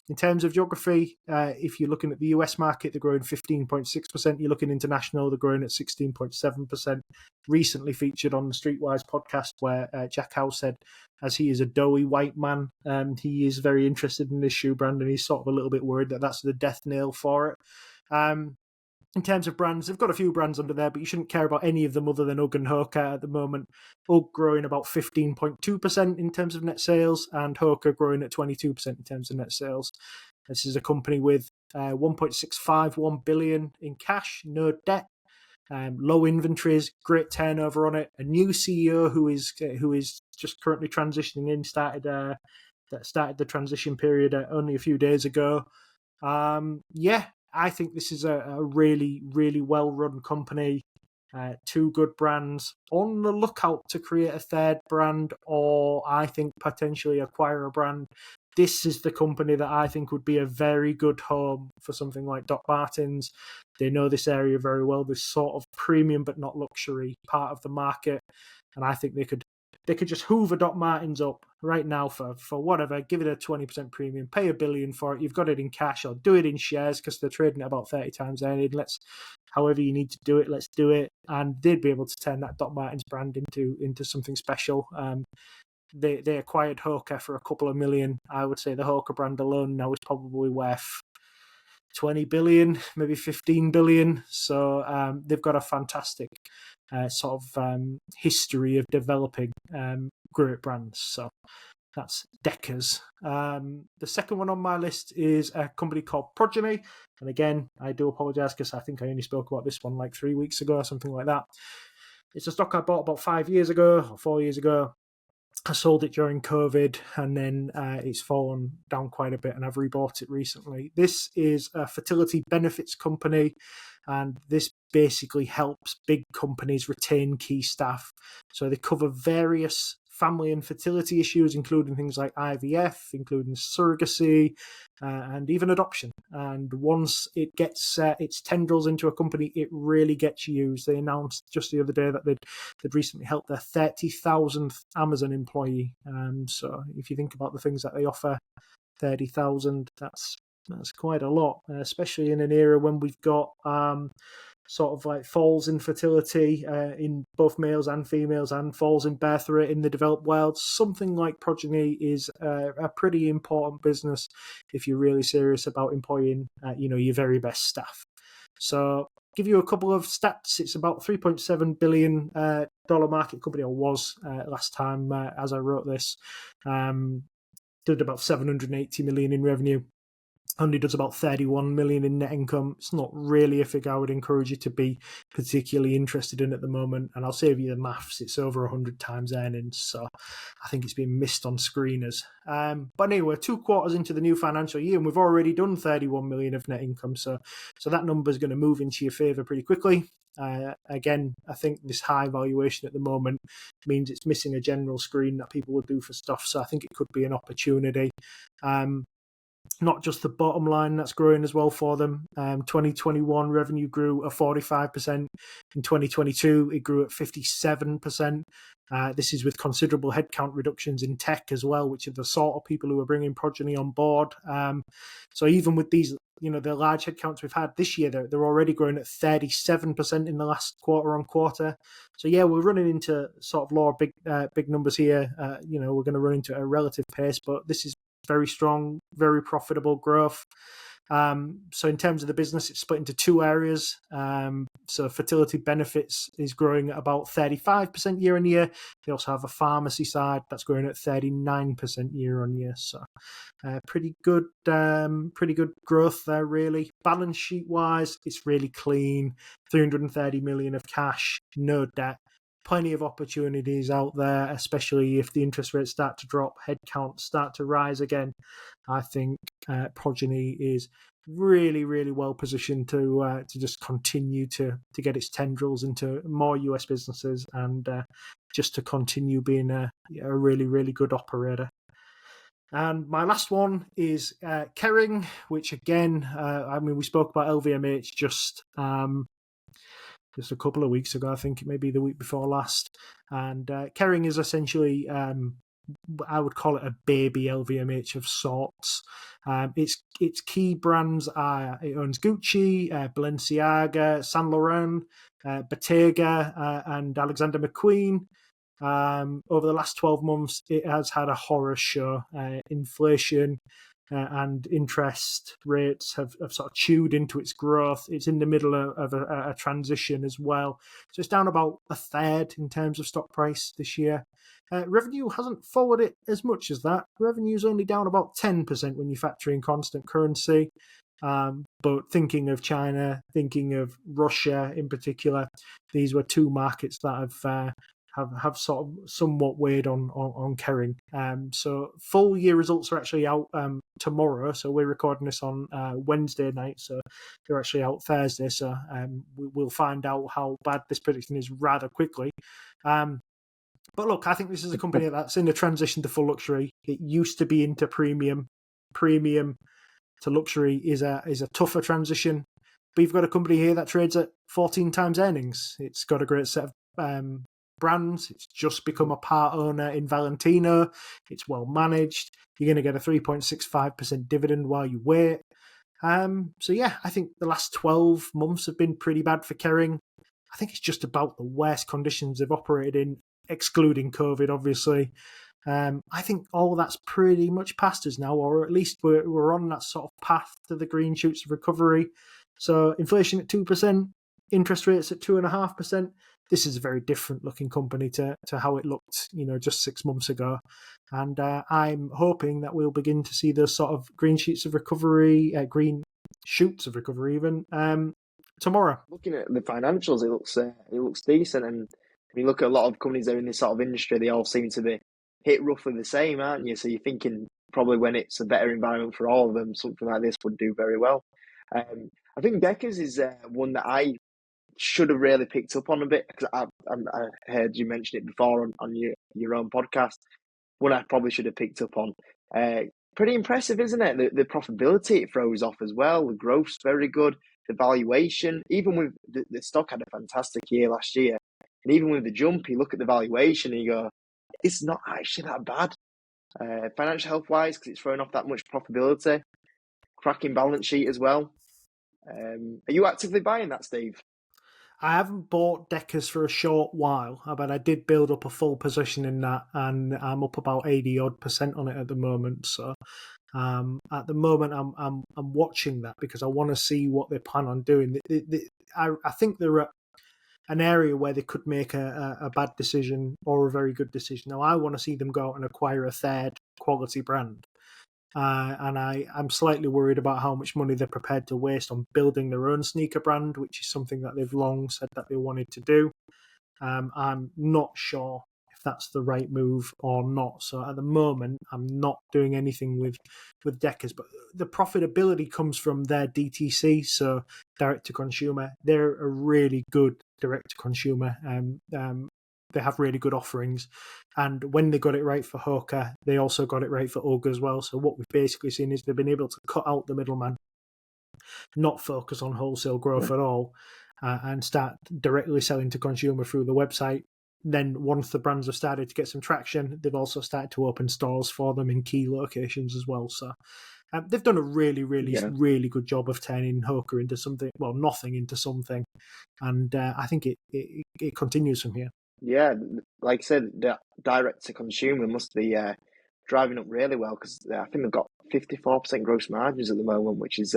In terms of geography, if you're looking at the US market, they're growing 15.6%. You're looking international, they're growing at 16.7%. Recently featured on the Streetwise podcast where Jack House said, as he is a doughy white man, he is very interested in this shoe brand, and he's sort of a little bit worried that that's the death nail for it. In terms of brands, they've got a few brands under there, but you shouldn't care about any of them other than UGG and Hoka at the moment. UGG growing about 15.2% in terms of net sales, and Hoka growing at 22% in terms of net sales. This is a company with 1.651 billion in cash, no debt, low inventories, great turnover on it. A new CEO who is just currently transitioning in started the transition period only a few days ago. I think this is a really, really well-run company. Two good brands on the lookout to create a third brand, or I think potentially acquire a brand. This is the company that I think would be a very good home for something like Doc Martens. They know this area very well, this sort of premium but not luxury part of the market, and I think they could just hoover Doc Martens up right now for whatever, give it a 20% premium, pay $1 billion for it. You've got it in cash, or do it in shares because they're trading at about 30 times earnings. However you need to do it, let's do it. And they'd be able to turn that Doc Martens brand into something special. They acquired Hoka for a couple of million. I would say the Hoka brand alone now is probably worth 20 billion, maybe 15 billion. So they've got a fantastic sort of history of developing great brands. So that's Deckers. The second one on my list is a company called Progeny. And again, I do apologize because I think I only spoke about this one like 3 weeks ago or something like that. It's a stock I bought about 5 years ago or 4 years ago. I sold it during COVID, and then it's fallen down quite a bit, and I've rebought it recently. This is a fertility benefits company, and this basically helps big companies retain key staff. So they cover various family and fertility issues, including things like IVF, including surrogacy, and even adoption. And once it gets its tendrils into a company, it really gets used. They announced just the other day that they'd recently helped their 30,000th Amazon employee. So if you think about the things that they offer, 30,000, that's quite a lot, especially in an era when we've got sort of like falls in fertility in both males and females, and falls in birth rate in the developed world. Something like Progeny is a pretty important business if you're really serious about employing your very best staff. So give you a couple of stats. It's about $3.7 billion market company, or was last time as I wrote this. Did about 780 million in revenue. Only does about 31 million in net income. It's not really a figure I would encourage you to be particularly interested in at the moment. And I'll save you the maths. It's over 100 times earnings. So I think it's been missed on screeners. But anyway, we're 2 quarters into the new financial year, and we've already done 31 million of net income. So that number is going to move into your favour pretty quickly. Again, I think this high valuation at the moment means it's missing a general screen that people will do for stuff. So I think it could be an opportunity. Not just the bottom line that's growing as well for them. 2021 revenue grew at 45%. In 2022, it grew at 57%. This is with considerable headcount reductions in tech as well, which are the sort of people who are bringing Progeny on board. So even with these, the large headcounts we've had this year, they're already growing at 37% in the last quarter on quarter. So yeah, we're running into sort of lower big numbers here. We're going to run into a relative pace, but this is very strong, very profitable growth. So in terms of the business, it's split into 2 areas. So fertility benefits is growing at about 35% year on year. They also have a pharmacy side that's growing at 39% year on year. So pretty good growth there, really. Balance sheet wise, it's really clean. 330 million of cash, no debt. plenty of opportunities out there, especially if the interest rates start to drop, headcounts start to rise again. I think Progeny is really, really well positioned to just continue to get its tendrils into more US businesses and just to continue being a really, really good operator. And my last one is Kering, which again, we spoke about LVMH just a couple of weeks ago, I think maybe the week before last. And Kering is essentially, I would call it a baby LVMH of sorts. Its key brands are, it owns Gucci, Balenciaga, Saint Laurent, Bottega, and Alexander McQueen. Over the last 12 months, it has had a horror show. Inflation and interest rates have sort of chewed into its growth. It's in the middle of a transition as well. So it's down about a third in terms of stock price this year. Revenue hasn't followed it as much as that. Revenue's only down about 10% when you factor in constant currency. But thinking of China, thinking of Russia in particular, these were two markets that have sort of somewhat weighed on Kering. So full year results are actually out tomorrow. So we're recording this on Wednesday night. So they're actually out Thursday. So we'll find out how bad this prediction is rather quickly. But look, I think this is a company that's in a transition to full luxury. It used to be into premium. Premium to luxury is a tougher transition. But you've got a company here that trades at 14 times earnings. It's got a great set of brands. It's just become a part owner in Valentino. It's well managed. You're going to get a 3.65% dividend while you wait. So yeah, I think the last 12 months have been pretty bad for Kering. I think it's just about the worst conditions they've operated in, excluding COVID, obviously. I think all of that's pretty much past us now, or at least we're on that sort of path to the green shoots of recovery. So inflation at 2%, interest rates at 2.5%. This is a very different looking company to how it looked, just 6 months ago. And I'm hoping that we'll begin to see those sort of green shoots of recovery even, tomorrow. Looking at the financials, it looks decent. And when you look at a lot of companies that are in this sort of industry, they all seem to be hit roughly the same, aren't you? So you're thinking probably when it's a better environment for all of them, something like this would do very well. I think Deckers is one that I should have really picked up on a bit, because I heard you mention it before on your own podcast. One I probably should have picked up on. Pretty impressive, isn't it? The profitability it throws off as well. The growth's very good. The valuation, even with the stock had a fantastic year last year, and even with the jump, you look at the valuation and you go, it's not actually that bad. Financial health wise, because it's throwing off that much profitability. Cracking balance sheet as well. Are you actively buying that, Steve? I haven't bought Deckers for a short while, but I did build up a full position in that, and I'm up about 80% on it at the moment. So at the moment, I'm watching that because I want to see what they plan on doing. I think they're at an area where they could make a bad decision or a very good decision. Now, I want to see them go out and acquire a third quality brand. And I'm slightly worried about how much money they're prepared to waste on building their own sneaker brand, which is something that they've long said that they wanted to do. I'm not sure if that's the right move or not. So at the moment, I'm not doing anything with Deckers. But the profitability comes from their DTC, so direct to consumer. They're a really good direct to consumer. They have really good offerings, and when they got it right for Hoka, they also got it right for UGG as well. So what we've basically seen is they've been able to cut out the middleman, not focus on wholesale growth at all, and start directly selling to consumer through the website. Then once the brands have started to get some traction, they've also started to open stores for them in key locations as well. So they've done a really, really, really good job of turning Hoka into something, well, nothing into something, and I think it continues from here. Yeah, like I said, the direct to consumer must be driving up really well, because I think they've got 54% gross margins at the moment, which is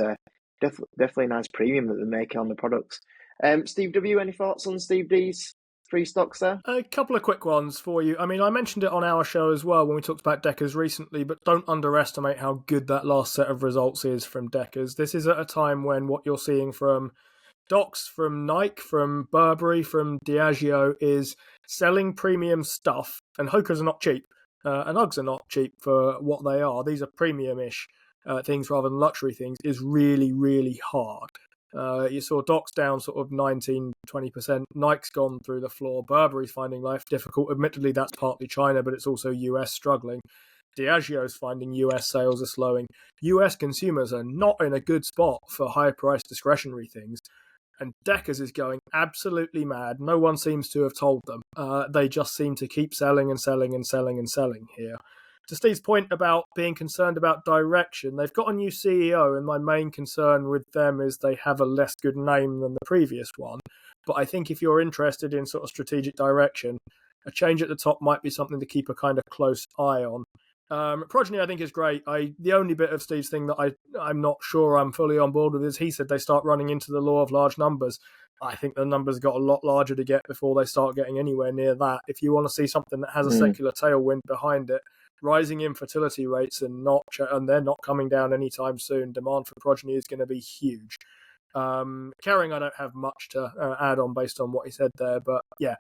definitely a nice premium that they're making on the products. Steve W, any thoughts on Steve D's three stocks there? A couple of quick ones for you. I mean, I mentioned it on our show as well when we talked about Deckers recently, but don't underestimate how good that last set of results is from Deckers. This is at a time when what you're seeing from Docs from Nike, from Burberry, from Diageo is selling premium stuff, and Hoka's are not cheap, and Uggs are not cheap for what they are. These are premium-ish things rather than luxury things, is really, really hard. You saw Docs down sort of 19, 20%. Nike's gone through the floor. Burberry's finding life difficult. Admittedly, that's partly China, but it's also US struggling. Diageo's finding US sales are slowing. US consumers are not in a good spot for high-priced discretionary things. And Deckers is going absolutely mad. No one seems to have told them. They just seem to keep selling and selling and selling and selling here. To Steve's point about being concerned about direction, they've got a new CEO, and my main concern with them is they have a less good name than the previous one. But I think if you're interested in sort of strategic direction, a change at the top might be something to keep a kind of close eye on. Progeny, I think, is great. The only bit of Steve's thing that I'm not sure I'm fully on board with is he said they start running into the law of large numbers. I think the numbers got a lot larger to get before they start getting anywhere near that. If you want to see something that has a secular tailwind behind it, rising infertility rates and they're not coming down anytime soon, demand for Progeny is going to be huge. Kering, I don't have much to add on based on what he said there, but yeah.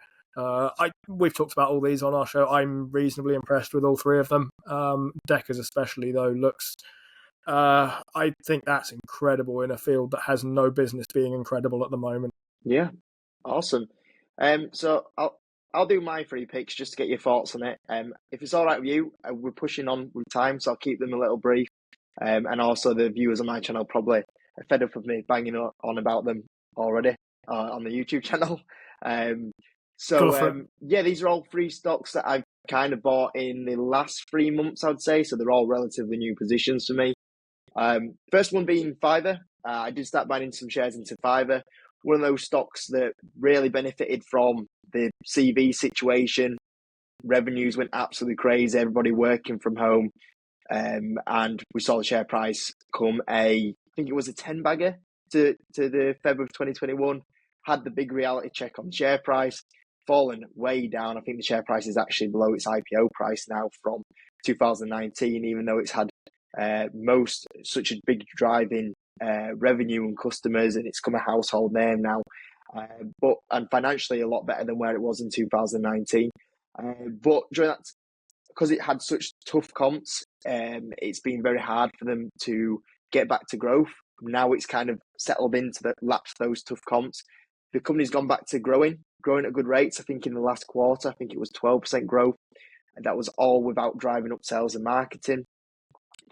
We've talked about all these on our show. I'm reasonably impressed with all three of them. Deckers especially, though, looks... I think that's incredible in a field that has no business being incredible at the moment. Yeah, awesome. So I'll do my 3 picks just to get your thoughts on it. If it's all right with you, we're pushing on with time, so I'll keep them a little brief. And also the viewers on my channel probably are fed up of me banging on about them already on the YouTube channel. Yeah, these are all 3 stocks that I've kind of bought in the last 3 months, I'd say. So they're all relatively new positions for me. First one being Fiverr. I did start buying some shares into Fiverr. One of those stocks that really benefited from the CV situation. Revenues went absolutely crazy, everybody working from home. And we saw the share price come I think it was a 10-bagger to the Feb of 2021. Had the big reality check on the share price, fallen way down. I think the share price is actually below its IPO price now from 2019, even though it's had such a big drive in revenue and customers, and it's become a household name now. And financially a lot better than where it was in 2019. But during that, because it had such tough comps, it's been very hard for them to get back to growth. Now it's kind of settled into the lapse those tough comps. The company's gone back to growing at good rates. I think in the last quarter, I think it was 12% growth. And that was all without driving up sales and marketing.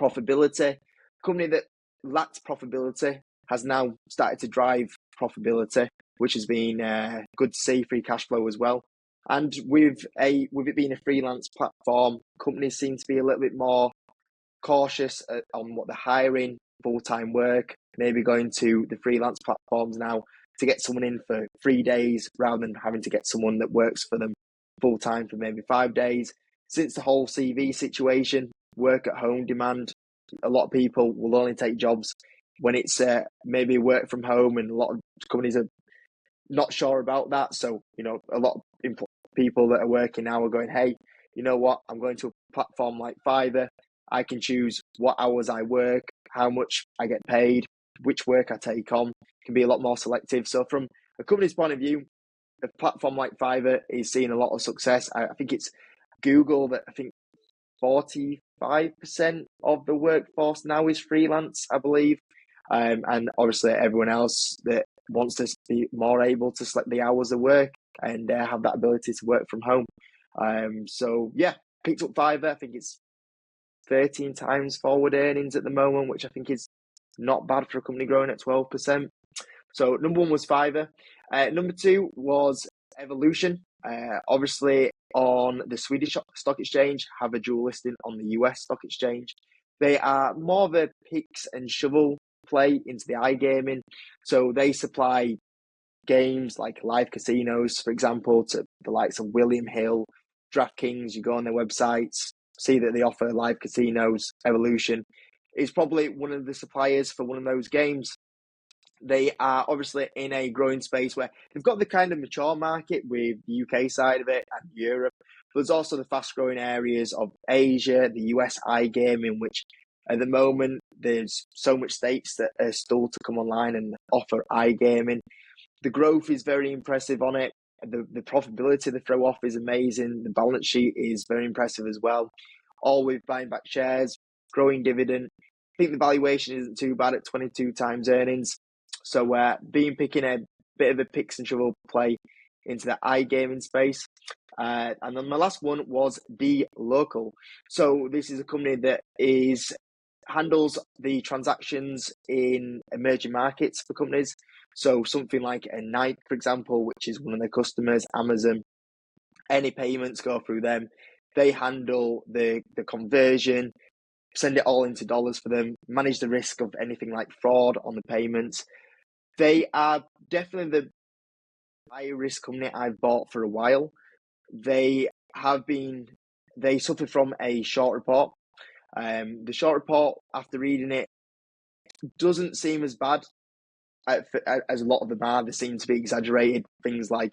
Profitability. A company that lacked profitability has now started to drive profitability, which has been good to see, free cash flow as well. And with it being a freelance platform, companies seem to be a little bit more cautious on what they're hiring, full-time work, maybe going to the freelance platforms now to get someone in for 3 days rather than having to get someone that works for them full-time for maybe 5 days. Since the whole CV situation, work at home demand, a lot of people will only take jobs when it's maybe work from home, and a lot of companies are not sure about that. So, a lot of people that are working now are going, hey, you know what? I'm going to a platform like Fiverr. I can choose what hours I work, how much I get paid, which work I take on. Can be a lot more selective. So from a company's point of view, a platform like Fiverr is seeing a lot of success. I think it's Google that I think 45% of the workforce now is freelance, I believe. And obviously everyone else that wants to be more able to select the hours of work and have that ability to work from home. So yeah, picked up Fiverr. I think it's 13 times forward earnings at the moment, which I think is not bad for a company growing at 12%. So number 1 was Fiverr. Number 2 was Evolution. Obviously on the Swedish stock exchange, have a dual listing on the US stock exchange. They are more of a picks and shovel play into the iGaming. So they supply games like live casinos, for example, to the likes of William Hill, DraftKings. You go on their websites, see that they offer live casinos. Evolution is probably one of the suppliers for one of those games. They are obviously in a growing space where they've got the kind of mature market with the UK side of it and Europe. But there's also the fast growing areas of Asia, the US iGaming, which at the moment there's so much states that are still to come online and offer iGaming. The growth is very impressive on it. The profitability they throw off is amazing. The balance sheet is very impressive as well. All with buying back shares, growing dividend. I think the valuation isn't too bad at 22 times earnings. So picking a bit of a picks and shovel play into the iGaming space. And then my last one was DLocal. So this is a company that handles the transactions in emerging markets for companies. So something like a Nike, for example, which is one of their customers, Amazon, any payments go through them. They handle the conversion, send it all into dollars for them, manage the risk of anything like fraud on the payments. They are definitely the higher risk company I've bought for a while. They suffered from a short report. The short report, after reading it, doesn't seem as bad as a lot of them are. They seem to be exaggerated. Things like,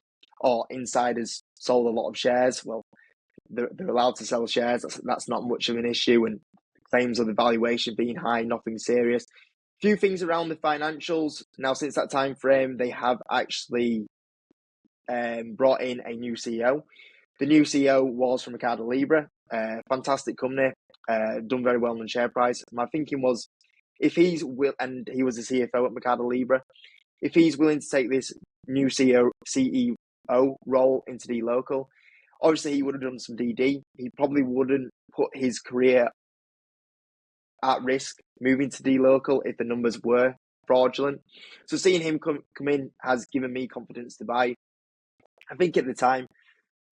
insiders sold a lot of shares. Well, they're allowed to sell shares. That's not much of an issue. And claims of the valuation being high, nothing serious. A few things around the financials. Now, since that time frame, they have actually brought in a new CEO. The new CEO was from Mercado Libre, fantastic company, done very well on the share price. My thinking was, and he was the CFO at Mercado Libre, if he's willing to take this new CEO role into DLocal, obviously he would have done some DD. He probably wouldn't put his career at risk moving to DLocal if the numbers were fraudulent. So seeing him come in has given me confidence to buy. I think at the time,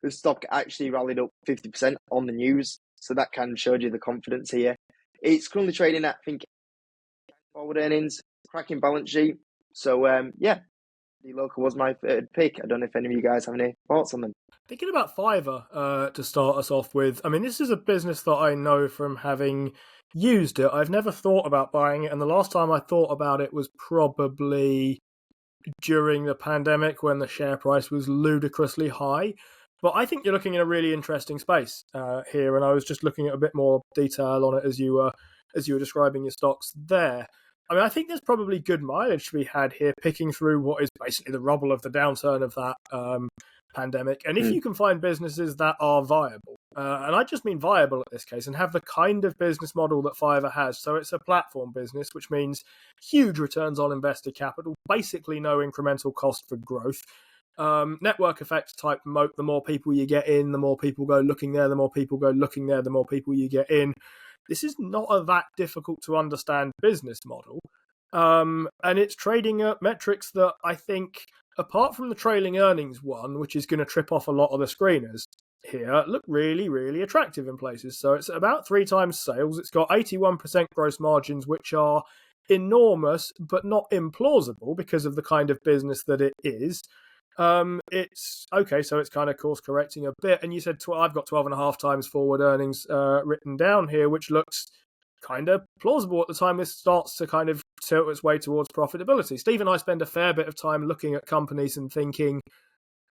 the stock actually rallied up 50% on the news. So that kind of showed you the confidence here. It's currently trading at, I think, forward earnings, cracking balance sheet. So, DLocal was my third pick. I don't know if any of you guys have any thoughts on them. Thinking about Fiverr to start us off with, I mean, this is a business that I know from having used it. I've never thought about buying it, and the last time I thought about it was probably during the pandemic when the share price was ludicrously high. But I think you're looking at a really interesting space here, and I was just looking at a bit more detail on it as you were describing your stocks there. I mean, I think there's probably good mileage to be had here, picking through what is basically the rubble of the downturn of that pandemic. And if you can find businesses that are viable, and I just mean viable at this case, and have the kind of business model that Fiverr has. So it's a platform business, which means huge returns on invested capital, basically no incremental cost for growth. Network effect type moat, the more people you get in, the more people go looking there, the more people go looking there, the more people you get in. This is not a that difficult to understand business model. And it's trading at metrics that I think, apart from the trailing earnings one, which is going to trip off a lot of the screeners here, look really, really attractive in places. So it's about 3 times sales. It's got 81% gross margins, which are enormous, but not implausible because of the kind of business that it is. It's okay, so it's kind of course correcting a bit. And you said I've got 12.5 times forward earnings written down here, which looks kind of plausible at the time this starts to kind of tilt its way towards profitability. Steve and I spend a fair bit of time looking at companies and thinking,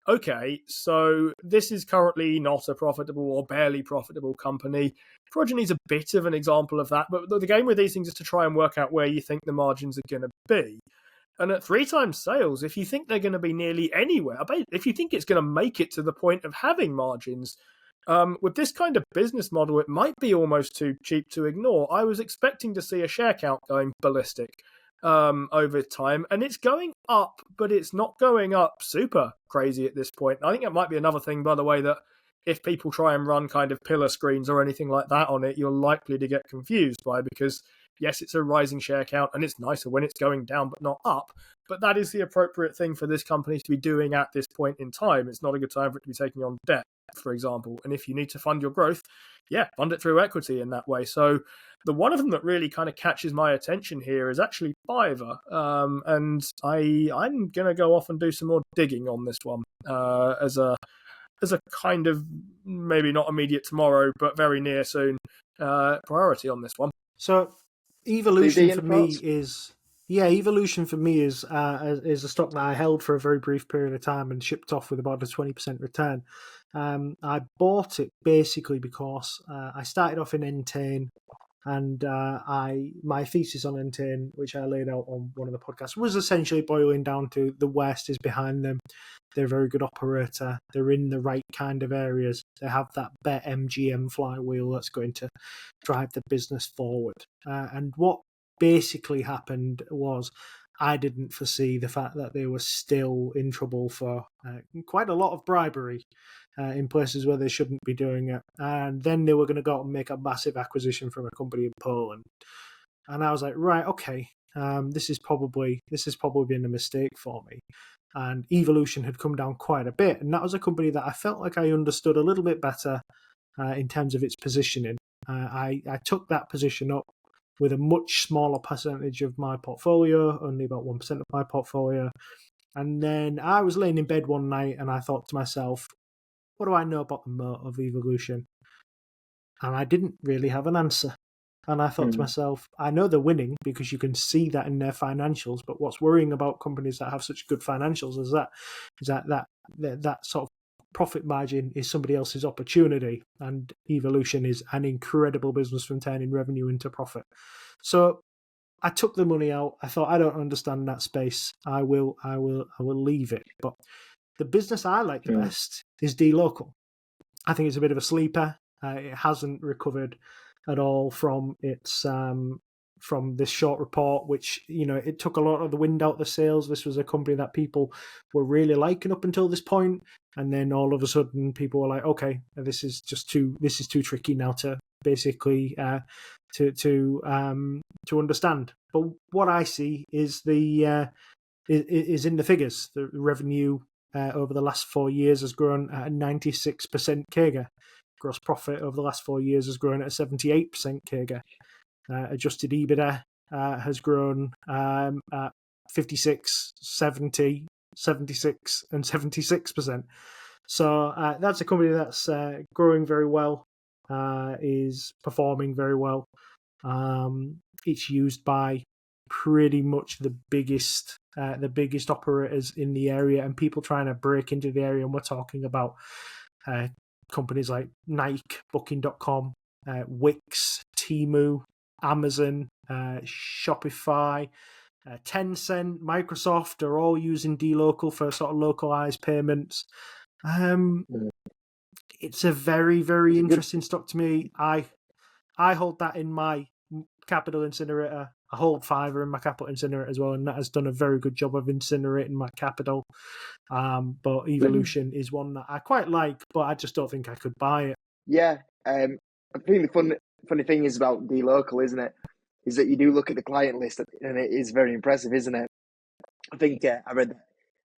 okay, so this is currently not a profitable or barely profitable company. Progeny is a bit of an example of that, but the game with these things is to try and work out where you think the margins are going to be. And at 3 times sales, if you think they're going to be nearly anywhere, if you think it's going to make it to the point of having margins, with this kind of business model, it might be almost too cheap to ignore. I was expecting to see a share count going ballistic over time, and it's going up, but it's not going up super crazy at this point. I think that might be another thing, by the way, that if people try and run kind of pillar screens or anything like that on it, you're likely to get confused by, because yes, it's a rising share count, and it's nicer when it's going down but not up. But that is the appropriate thing for this company to be doing at this point in time. It's not a good time for it to be taking on debt, for example. And if you need to fund your growth, fund it through equity in that way. So the one of them that really kind of catches my attention here is actually Fiverr. And I'm going to go off and do some more digging on this one as a kind of, maybe not immediate tomorrow, but very near soon priority on this one. So Evolution for me is a stock that I held for a very brief period of time and shipped off with about a 20% return. I bought it basically because I started off in Entain. And my thesis on Entain, which I laid out on one of the podcasts, was essentially boiling down to the West is behind them. They're a very good operator. They're in the right kind of areas. They have that bet MGM flywheel that's going to drive the business forward. And what basically happened was I didn't foresee the fact that they were still in trouble for quite a lot of bribery in places where they shouldn't be doing it. And then they were going to go out and make a massive acquisition from a company in Poland. And I was like, right, okay, this is probably been a mistake for me. And Evolution had come down quite a bit. And that was a company that I felt like I understood a little bit better in terms of its positioning. I took that position up with a much smaller percentage of my portfolio, only about 1% of my portfolio. And then I was laying in bed one night and I thought to myself, what do I know about the moat of Evolution? And I didn't really have an answer. And I thought to myself, I know they're winning because you can see that in their financials. But what's worrying about companies that have such good financials is that sort of profit margin is somebody else's opportunity. And Evolution is an incredible business from turning revenue into profit. So I took the money out. I thought, I don't understand that space. I will leave it. But the business I like the best is DLocal. I think it's a bit of a sleeper. It hasn't recovered at all from its from this short report, which, you know, it took a lot of the wind out of the sails. This was a company that people were really liking up until this point, and then all of a sudden people were like, okay, this is too tricky now to basically to understand. But what I see is is in the figures. The revenue over the last 4 years has grown at a 96% CAGR. Gross profit over the last 4 years has grown at a 78% CAGR. Adjusted EBITDA has grown at 56, 70, 76 and 76%. So that's a company that's growing very well, is performing very well. It's used by pretty much the biggest operators in the area, and people trying to break into the area. And we're talking about companies like Nike, Booking.com, Wix, Temu, Amazon, Shopify, Tencent, Microsoft are all using DLocal for sort of localized payments. It's a very, very interesting stock to me. I hold that in my capital incinerator. I hold Fiverr in my capital incinerator as well, and that has done a very good job of incinerating my capital. But Evolution is one that I quite like, but I just don't think I could buy it. Yeah, I think the funny thing is about DLocal, isn't it, is that you do look at the client list, and it is very impressive, isn't it? I think I read that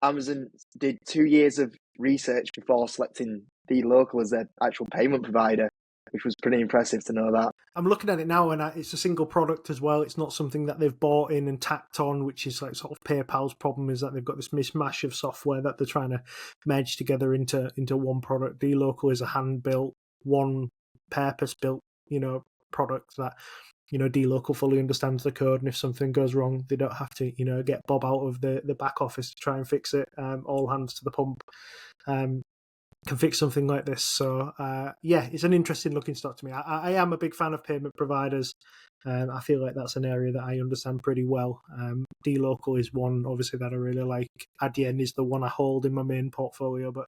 Amazon did 2 years of research before selecting DLocal as their actual payment provider, which was pretty impressive to know that. I'm looking at it now, and it's a single product as well. It's not something that they've bought in and tacked on, which is like sort of PayPal's problem, is that they've got this mishmash of software that they're trying to merge together into one product. DLocal is a hand-built, one purpose-built, product that, DLocal fully understands the code, and if something goes wrong, they don't have to, get Bob out of the back office to try and fix it. All hands to the pump. Can fix something like this. So, it's an interesting looking stock to me. I am a big fan of payment providers. I feel like that's an area that I understand pretty well. DLocal is one, obviously, that I really like. Adyen is the one I hold in my main portfolio. But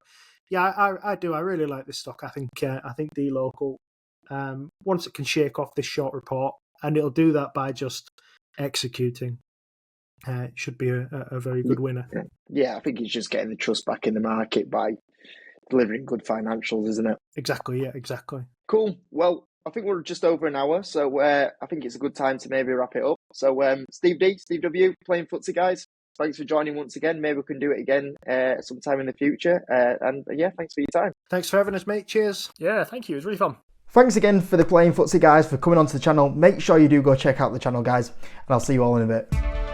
yeah, I do. I really like this stock. I think DLocal, once it can shake off this short report, and it'll do that by just executing, it should be a very good winner. Yeah, I think it's just getting the trust back in the market by delivering good financials, isn't it? Exactly, yeah, exactly. Cool. Well, I think we're just over an hour, so I think it's a good time to maybe wrap it up. So, Steve W, Playing FTSE guys, thanks for joining once again. Maybe we can do it again sometime in the future. And thanks for your time. Thanks for having us, mate. Cheers. Yeah, thank you. It was really fun. Thanks again for the Playing FTSE guys for coming onto the channel. Make sure you do go check out the channel, guys, and I'll see you all in a bit.